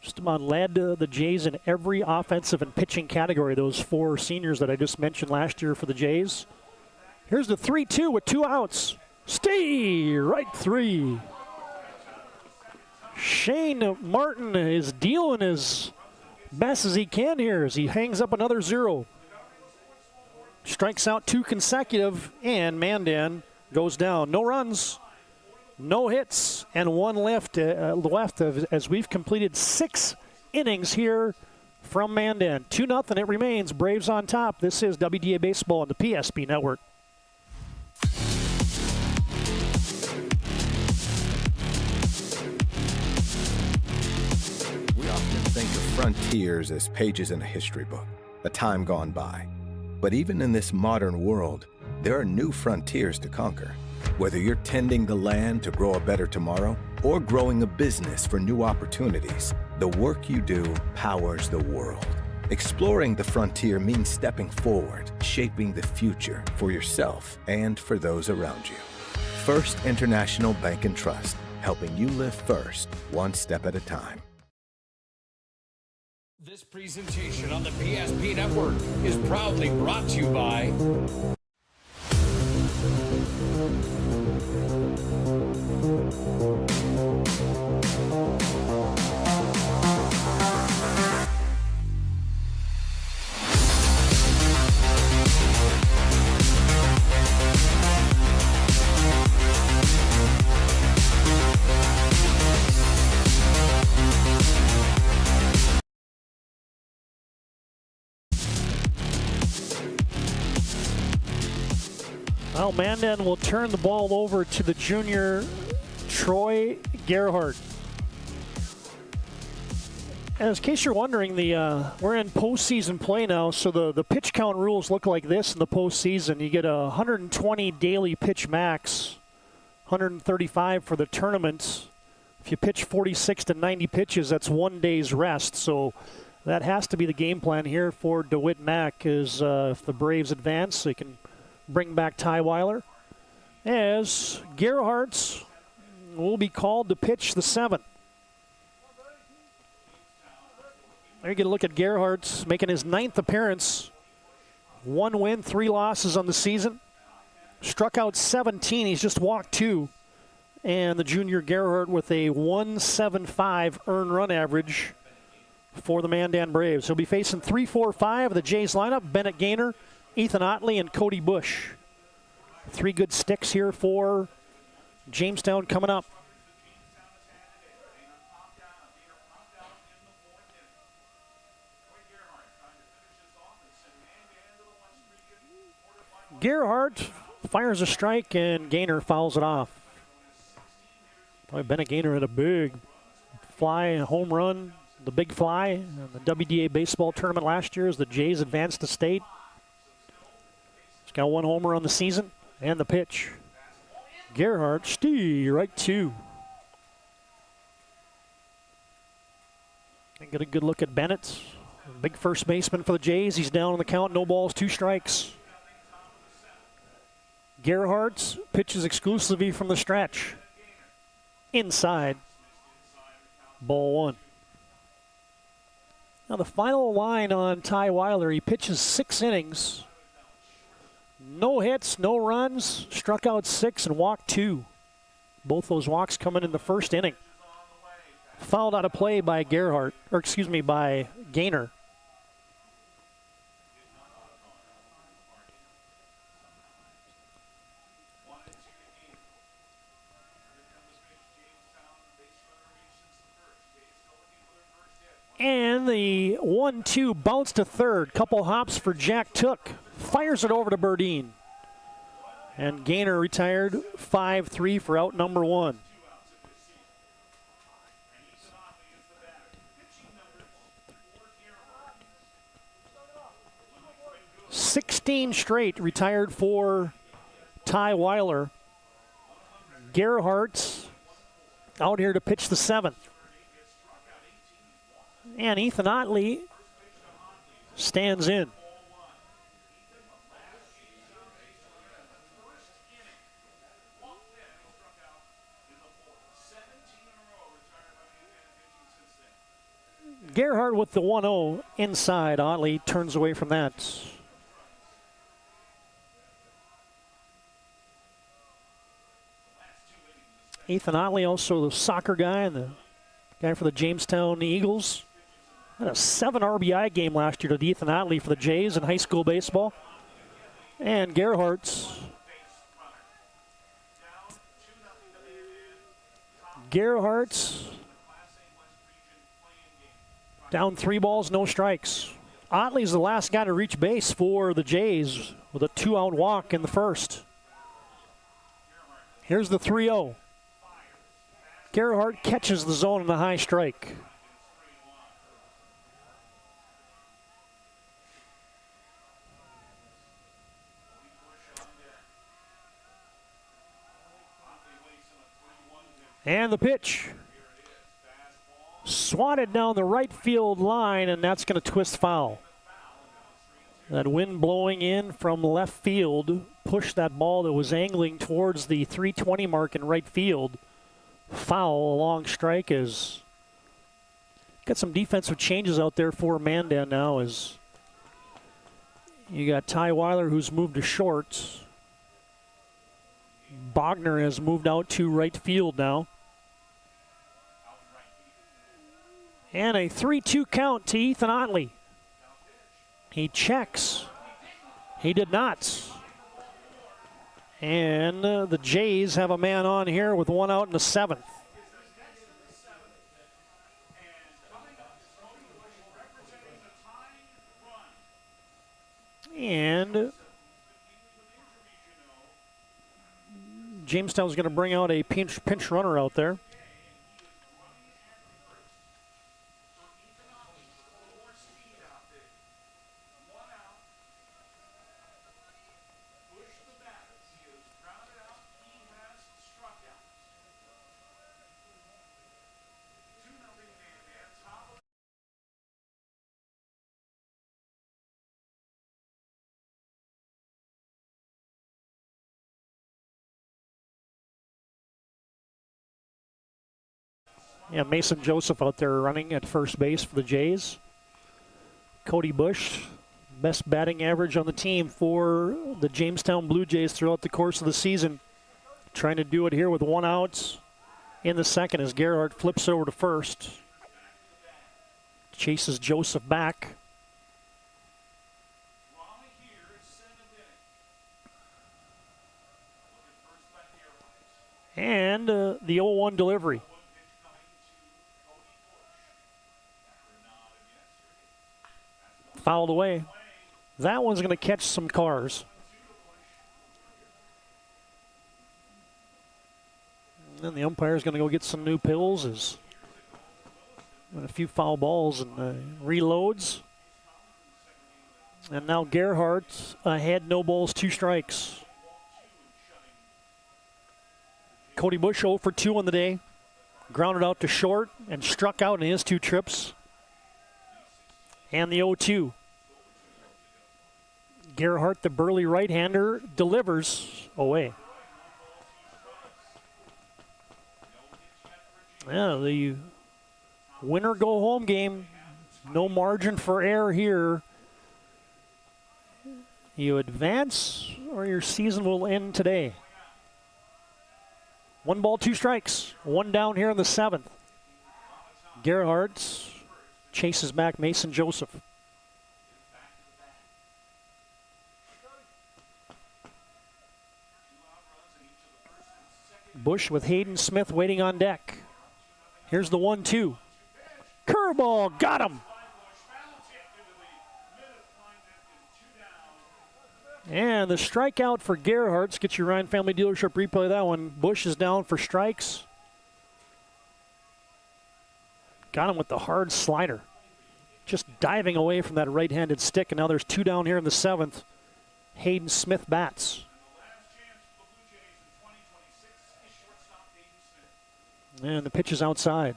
just about led the Jays in every offensive and pitching category, those 4 seniors that I just mentioned last year for the Jays. Here's the 3-2 with 2 outs. Stay right 3. Shane Martin is dealing as best as he can here as he hangs up another 0. Strikes out 2 consecutive, and Mandan goes down. No runs, no hits, and 1 left as we've completed 6 innings here from Mandan. 2-0 it remains. Braves on top. This is WDA Baseball on the PSP Network. We often think of frontiers as pages in a history book, a time gone by. But even in this modern world, there are new frontiers to conquer. Whether you're tending the land to grow a better tomorrow or growing a business for new opportunities, the work you do powers the world. Exploring the frontier means stepping forward, shaping the future for yourself and for those around you. First International Bank and Trust, helping you live first, one step at a time. This presentation on the PSP Network is proudly brought to you by Well, Mandan will turn the ball over to the junior Troy Gerhardt. As in case you're wondering, we're in postseason play now, so the pitch count rules look like this in the postseason. You get a 120 daily pitch max, 135 for the tournament. If you pitch 46 to 90 pitches, that's 1 day's rest. So that has to be the game plan here for DeWitt Mack, is if the Braves advance, they can bring back Ty Weiler. as Gerhardt will be called to pitch the 7th. There you get a look at Gerhardt making his 9th appearance. 1 win, 3 losses on the season. Struck out 17. He's just walked 2. And the junior Gerhardt with a 1.75 earned run average for the Mandan Braves. He'll be facing 3, 4, 5 of the Jays lineup. Bennett Gaynor, Ethan Otley, and Cody Bush. 3 good sticks here for Jamestown coming up. Gerhardt fires a strike and Gaynor fouls it off. Boy, Bennett Gaynor had a big fly, a home run, the big fly in the WDA baseball tournament last year as the Jays advanced to state. He's got 1 homer on the season and the pitch. Gerhardt, right 2. And get a good look at Bennett. Big first baseman for the Jays. He's down on the count, no balls, 2 strikes. Gerhardt pitches exclusively from the stretch. Inside. Ball 1. Now the final line on Ty Weiler, he pitches 6 innings. No hits, no runs, struck out 6 and walked 2. Both those walks coming in the first inning. Fouled out of play by by Gaynor. And the 1-2 bounce to third. Couple hops for Jack Took. Fires it over to Burdine. And Gaynor retired 5-3 for out number 1. "16 straight retired for Ty Weiler. Gerhardt out here to pitch the 7th. And Ethan Otley stands in. Gerhardt with the 1-0 inside. Otley turns away from that. Ethan Otley, also the soccer guy and the guy for the Jamestown Eagles. Had a 7 RBI game last year to Ethan Otley for the Jays in high school baseball. And Gerhardt's down 3 balls, no strikes. Otley's the last guy to reach base for the Jays with a 2-out walk in the first. Here's the 3-0. Gerhardt catches the zone in a high strike. And the pitch. Swatted down the right field line, and that's going to twist foul. That wind blowing in from left field pushed that ball that was angling towards the 320 mark in right field. Foul, a long strike. Is got some defensive changes out there for Mandan now as you got Ty Weiler, who's moved to short. Bogner has moved out to right field now. And a 3-2 count to Ethan Otley. He checks. He did not. And the Jays have a man on here with 1 out in the 7th. And Jamestown's going to bring out a pinch runner out there. Yeah, Mason Joseph out there running at first base for the Jays. Cody Bush, best batting average on the team for the Jamestown Blue Jays throughout the course of the season. Trying to do it here with 1 out in the second as Gerhardt flips over to first. Chases Joseph back. And the 0-1 delivery. Fouled away. That one's going to catch some cars. And then the umpire's going to go get some new pills as a few foul balls and reloads. And now Gerhardt ahead, no balls, 2 strikes. Cody Bush 0 for 2 on the day. Grounded out to short and struck out in his 2 trips. And the 0-2. Gerhardt, the burly right-hander, delivers away. Yeah, the winner go home game. No margin for error here. You advance or your season will end today. 1 ball, 2 strikes. 1 down here in the 7th. Gerhardt chases back Mason Joseph. Bush with Hayden Smith waiting on deck. Here's the 1-2. Curveball, got him. And the strikeout for Gerhardt. Get your Ryan Family Dealership replay that one. Bush is down for strikes. Got him with the hard slider. Just diving away from that right-handed stick. And now there's 2 down here in the 7th. Hayden Smith bats. And the pitch is outside.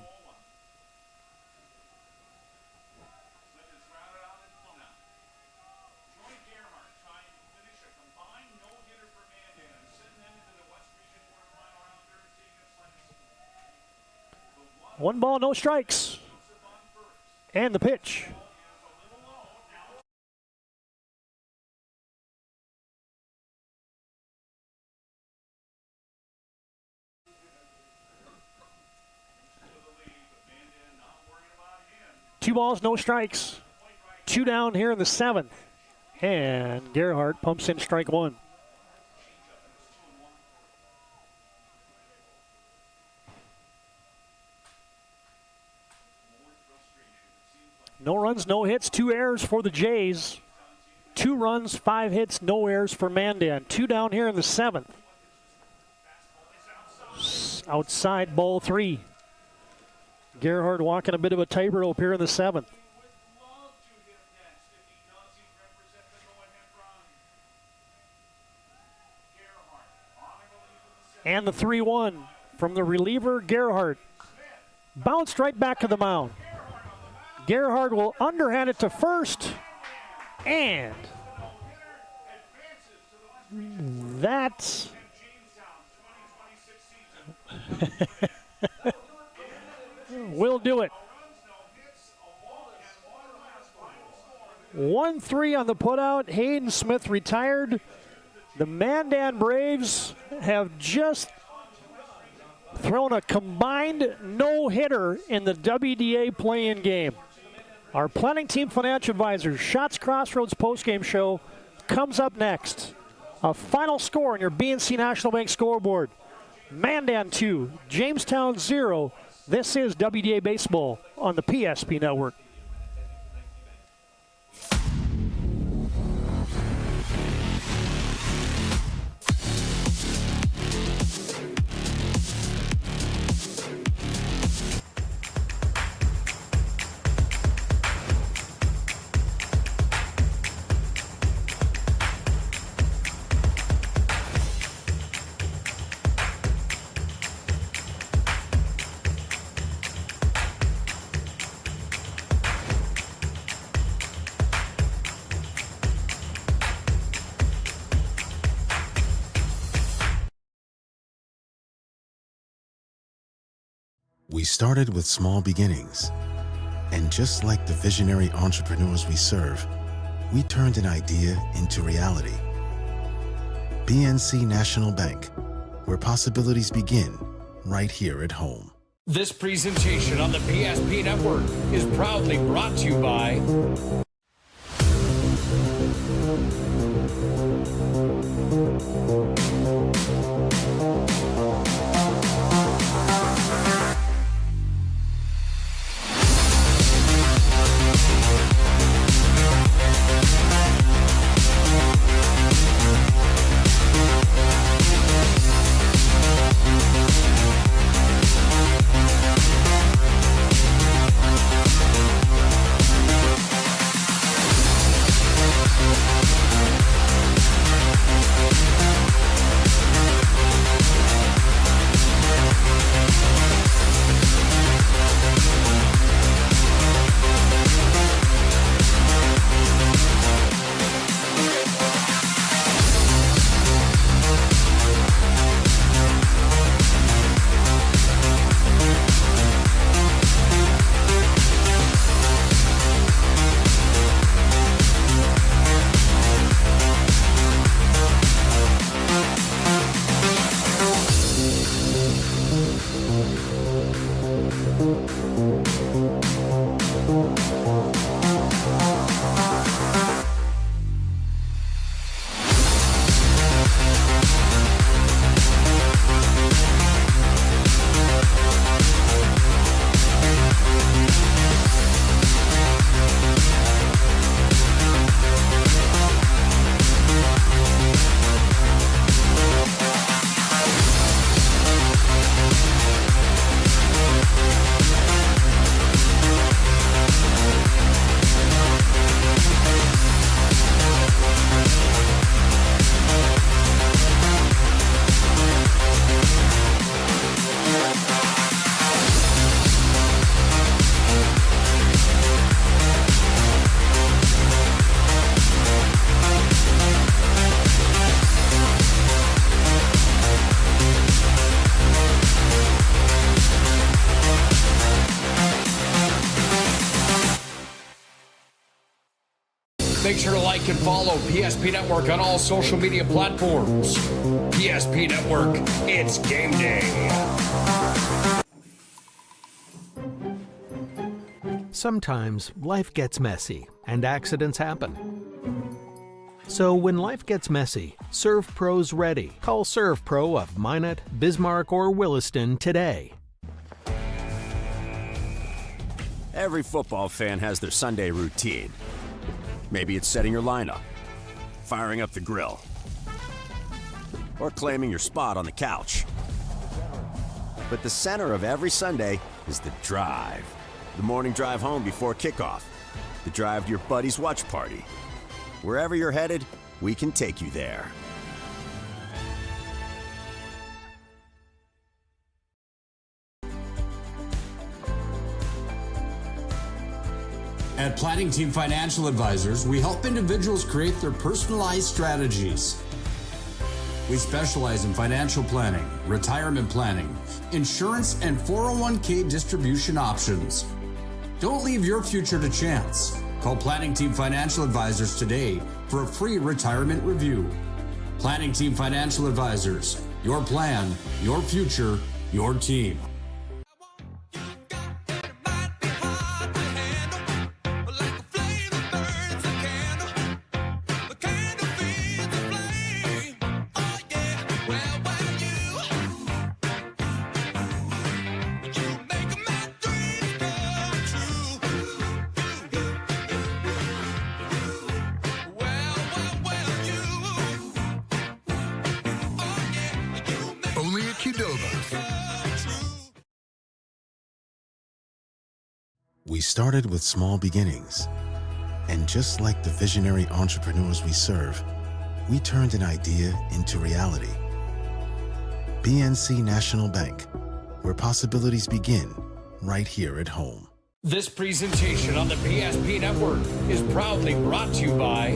One ball, no strikes. And the pitch. Two balls, no strikes. 2 down here in the 7th. And Gerhardt pumps in strike 1. No runs, no hits, 2 errors for the Jays. 2 runs, 5 hits, no errors for Mandan. 2 down here in the 7th. Outside, ball 3. Gerhardt walking a bit of a tightrope here in the 7th. And the 3-1 from the reliever, Gerhardt. Bounced right back to the mound. Gerhardt will underhand it to first, and that's will do it. 1-3 on the putout. Hayden Smith retired. The Mandan Braves have just thrown a combined no-hitter in the WDA play-in game. Our planning team financial advisors, Shots Crossroads postgame show comes up next. A final score on your BNC National Bank scoreboard. Mandan 2, Jamestown 0. This is WDA Baseball on the PSP Network. We started with small beginnings. And just like the visionary entrepreneurs we serve, we turned an idea into reality. BNC National Bank, where possibilities begin right here at home. This presentation on the PSP Network is proudly brought to you by Make sure to like and follow PSP Network on all social media platforms. PSP Network, it's game day. Sometimes life gets messy and accidents happen. So when life gets messy, ServPro's ready. Call ServPro of Minot, Bismarck, or Williston today. Every football fan has their Sunday routine. Maybe it's setting your lineup, firing up the grill, or claiming your spot on the couch. But the center of every Sunday is the drive. The morning drive home before kickoff. The drive to your buddy's watch party. Wherever you're headed, we can take you there. At Planning Team Financial Advisors, we help individuals create their personalized strategies. We specialize in financial planning, retirement planning, insurance, and 401k distribution options. Don't leave your future to chance. Call Planning Team Financial Advisors today for a free retirement review. Planning Team Financial Advisors, your plan, your future, your team. We started with small beginnings. And just like the visionary entrepreneurs we serve, we turned an idea into reality. BNC National Bank, where possibilities begin right here at home. This presentation on the PSP Network is proudly brought to you by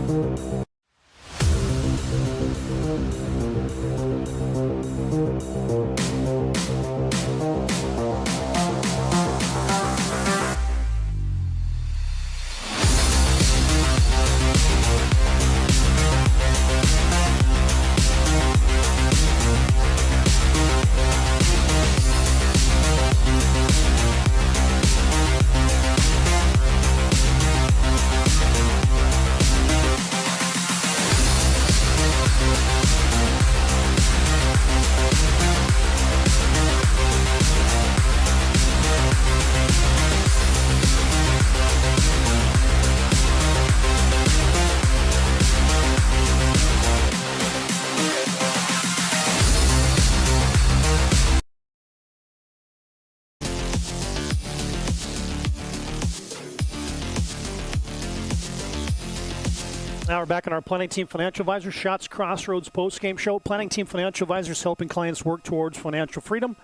Now we're back on our Planning Team Financial Advisors Shots Crossroads post-game show. Planning Team Financial Advisors helping clients work towards financial freedom.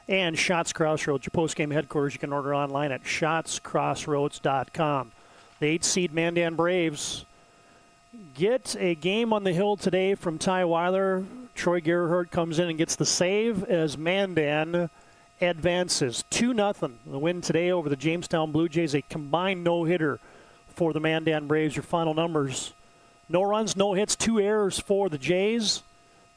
And Shots Crossroads, your post-game headquarters. You can order online at shotscrossroads.com. The 8-seed Mandan Braves get a game on the hill today from Ty Weiler. Troy Gerhardt comes in and gets the save as Mandan advances 2-0. The win today over the Jamestown Blue Jays, a combined no-hitter for the Mandan Braves. Your final numbers: no runs, no hits, 2 errors for the Jays.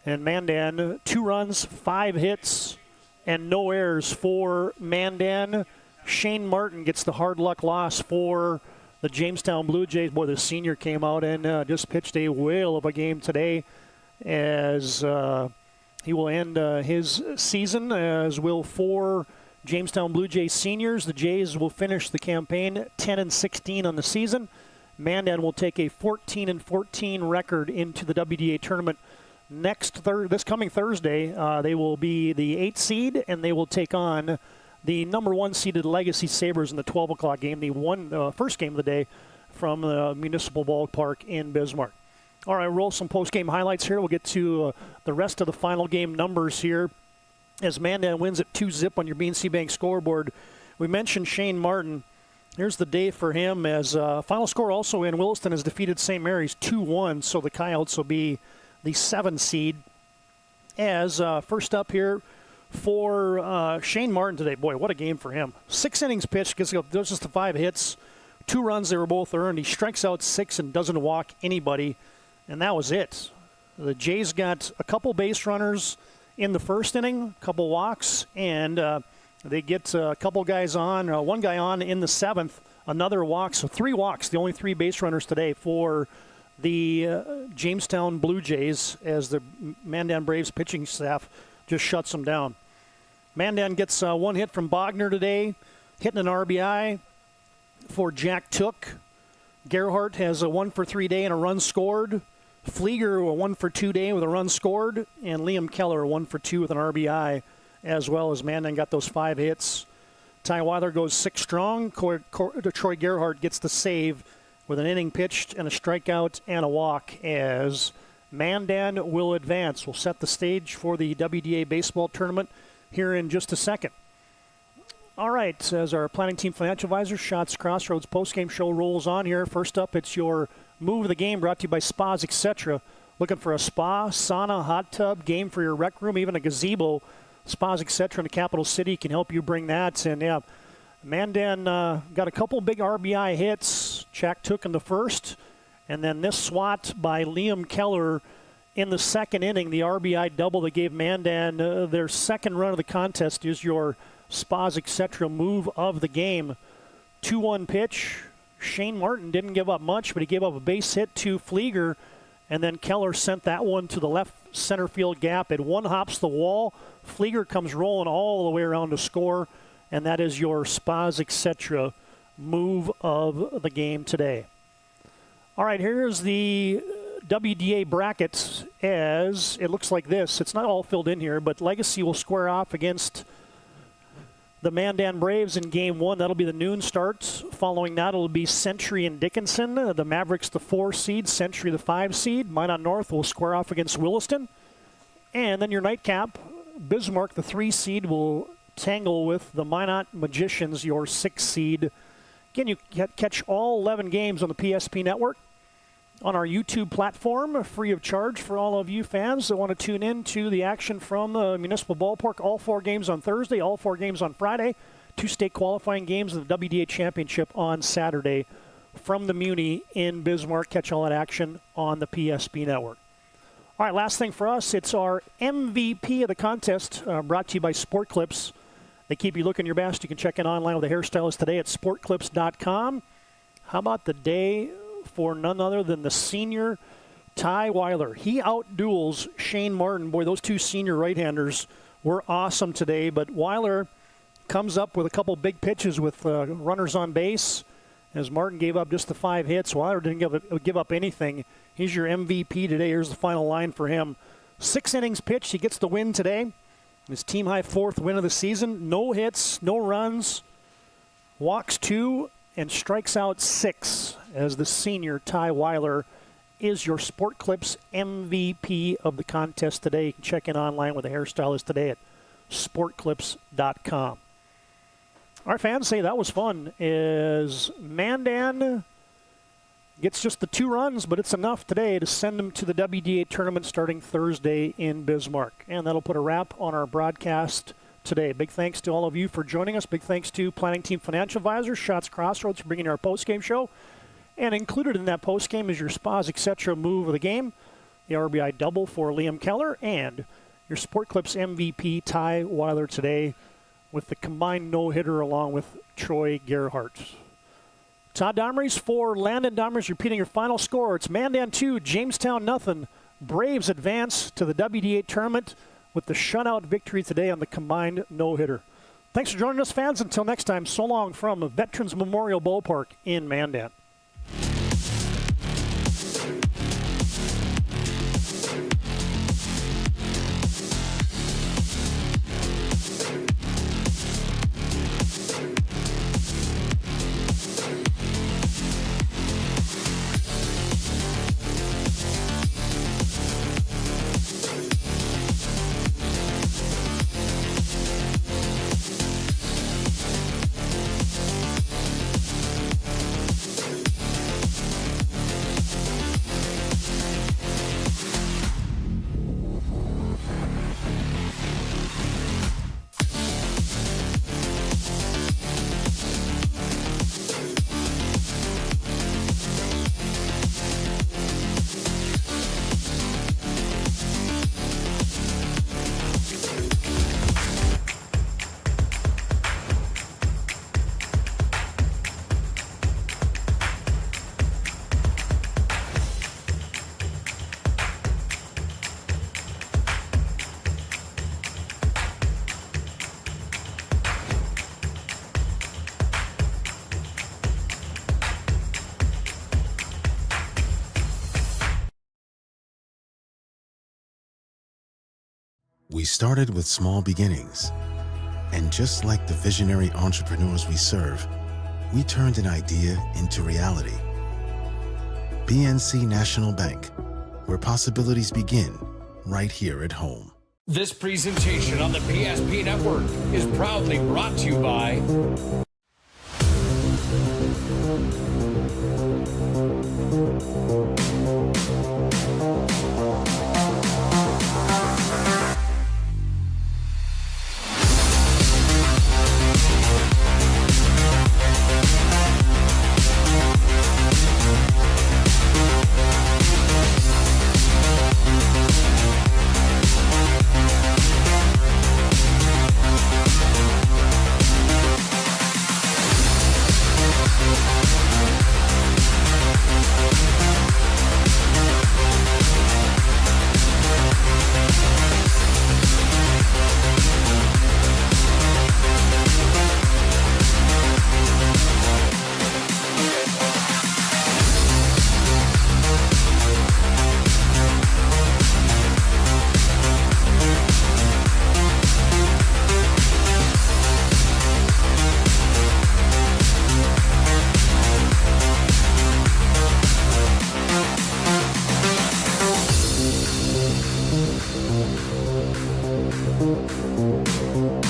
And Mandan, 2 runs, 5 hits, and no errors for Mandan. Shane Martin gets the hard luck loss for the Jamestown Blue Jays. Boy, the senior came out and just pitched a whale of a game today, as he will end his season, as will 4 Jamestown Blue Jays seniors. The Jays will finish the campaign 10-16 on the season. Mandan will take a 14-14 record into the WDA tournament this coming Thursday. They will be the 8th seed, and they will take on the number 1 seeded Legacy Sabres in the 12 o'clock game, the first game of the day from the Municipal Ballpark in Bismarck. All right, roll some post-game highlights here. We'll get to the rest of the final game numbers here as Mandan wins at 2-0 on your BNC Bank scoreboard. We mentioned Shane Martin. Here's the day for him, as final score also in Williston has defeated St. Mary's 2-1, so the Coyotes will be the 7 seed. As first up here for Shane Martin today, boy, what a game for him. 6 innings pitched, gets just the 5 hits, 2 runs, they were both earned. He strikes out 6 and doesn't walk anybody, and that was it. The Jays got a couple base runners in the first inning, a couple walks, and they get a couple guys on, one guy on in the 7th, another walk, so 3 walks, the only 3 base runners today for the Jamestown Blue Jays, as the Mandan Braves pitching staff just shuts them down. Mandan gets 1 hit from Bogner today, hitting an RBI for Jack Took. Gerhardt has a 1-for-3 day and a run scored. Flieger, a 1-for-2 day with a run scored. And Liam Keller, a 1-for-2 with an RBI, as well as Mandan got those 5 hits. Ty Weiler goes 6 strong. Troy Gerhardt gets the save with an inning pitched and a strikeout and a walk, as Mandan will advance. We'll set the stage for the WDA baseball tournament here in just a second. All right, as our Planning Team Financial Advisor, Shots Crossroads postgame show rolls on here. First up, it's your Move of the Game, brought to you by Spas Etc. Looking for a spa, sauna, hot tub, game for your rec room, even a gazebo, Spas Etc. in the capital city can help you bring that. And yeah, Mandan got a couple big RBI hits. Jack Took in the first, and then this swat by Liam Keller in the second inning, the RBI double that gave Mandan their second run of the contest, is your Spas Etc. move of the game. 2-1 pitch. Shane Martin didn't give up much, but he gave up a base hit to Flieger, and then Keller sent that one to the left center field gap. It one hops the wall. Flieger comes rolling all the way around to score, and that is your Spas Etc. move of the game today. All right, here's the WDA brackets, as it looks like this. It's not all filled in here, but Legacy will square off against the Mandan Braves in Game 1. That'll be the noon start. Following that, it'll be Century and Dickinson. The Mavericks, the 4 seed. Century, the 5 seed. Minot North will square off against Williston. And then your nightcap, Bismarck, the 3 seed, will tangle with the Minot Magicians, your 6 seed. Again, you catch all 11 games on the PSP network on our YouTube platform, free of charge for all of you fans that want to tune in to the action from the Municipal Ballpark. All 4 games on Thursday, all 4 games on Friday, 2 state qualifying games of the WDA Championship on Saturday from the Muni in Bismarck. Catch all that action on the PSP network. All right, last thing for us, it's our MVP of the contest, brought to you by Sport Clips. They keep you looking your best. You can check in online with a hairstylist today at sportclips.com. How about the day for none other than the senior Ty Weiler? He outduels Shane Martin. Boy, those 2 senior right-handers were awesome today, but Weiler comes up with a couple big pitches with runners on base. As Martin gave up just the 5 hits, Weiler didn't give up anything. He's your MVP today. Here's the final line for him. 6 innings pitched. He gets the win today. His team-high 4th win of the season. No hits, no runs, walks 2, and strikes out 6 as the senior Ty Weiler is your Sport Clips MVP of the contest today. You can check in online with a hairstylist today at sportclips.com. All right, fans, say that was fun. Is Mandan gets just the 2 runs, but it's enough today to send them to the WDA tournament starting Thursday in Bismarck. And that'll put a wrap on our broadcast today. Big thanks to all of you for joining us. Big thanks to Planning Team Financial Advisors, Shots Crossroads, for bringing our postgame show. And included in that postgame is your Spas Etc. move of the game, the RBI double for Liam Keller, and your Sport Clips MVP, Ty Weiler, today with the combined no-hitter along with Troy Gerhardt. Todd Domrey's for Landon Domrey's repeating your final score. It's Mandan 2, Jamestown nothing. Braves advance to the WD8 tournament with the shutout victory today on the combined no-hitter. Thanks for joining us, fans. Until next time, so long from Veterans Memorial Ballpark in Mandan. We started with small beginnings. And just like the visionary entrepreneurs we serve, we turned an idea into reality. PNC National Bank, where possibilities begin right here at home. This presentation on the PSP Network is proudly brought to you by Thank you.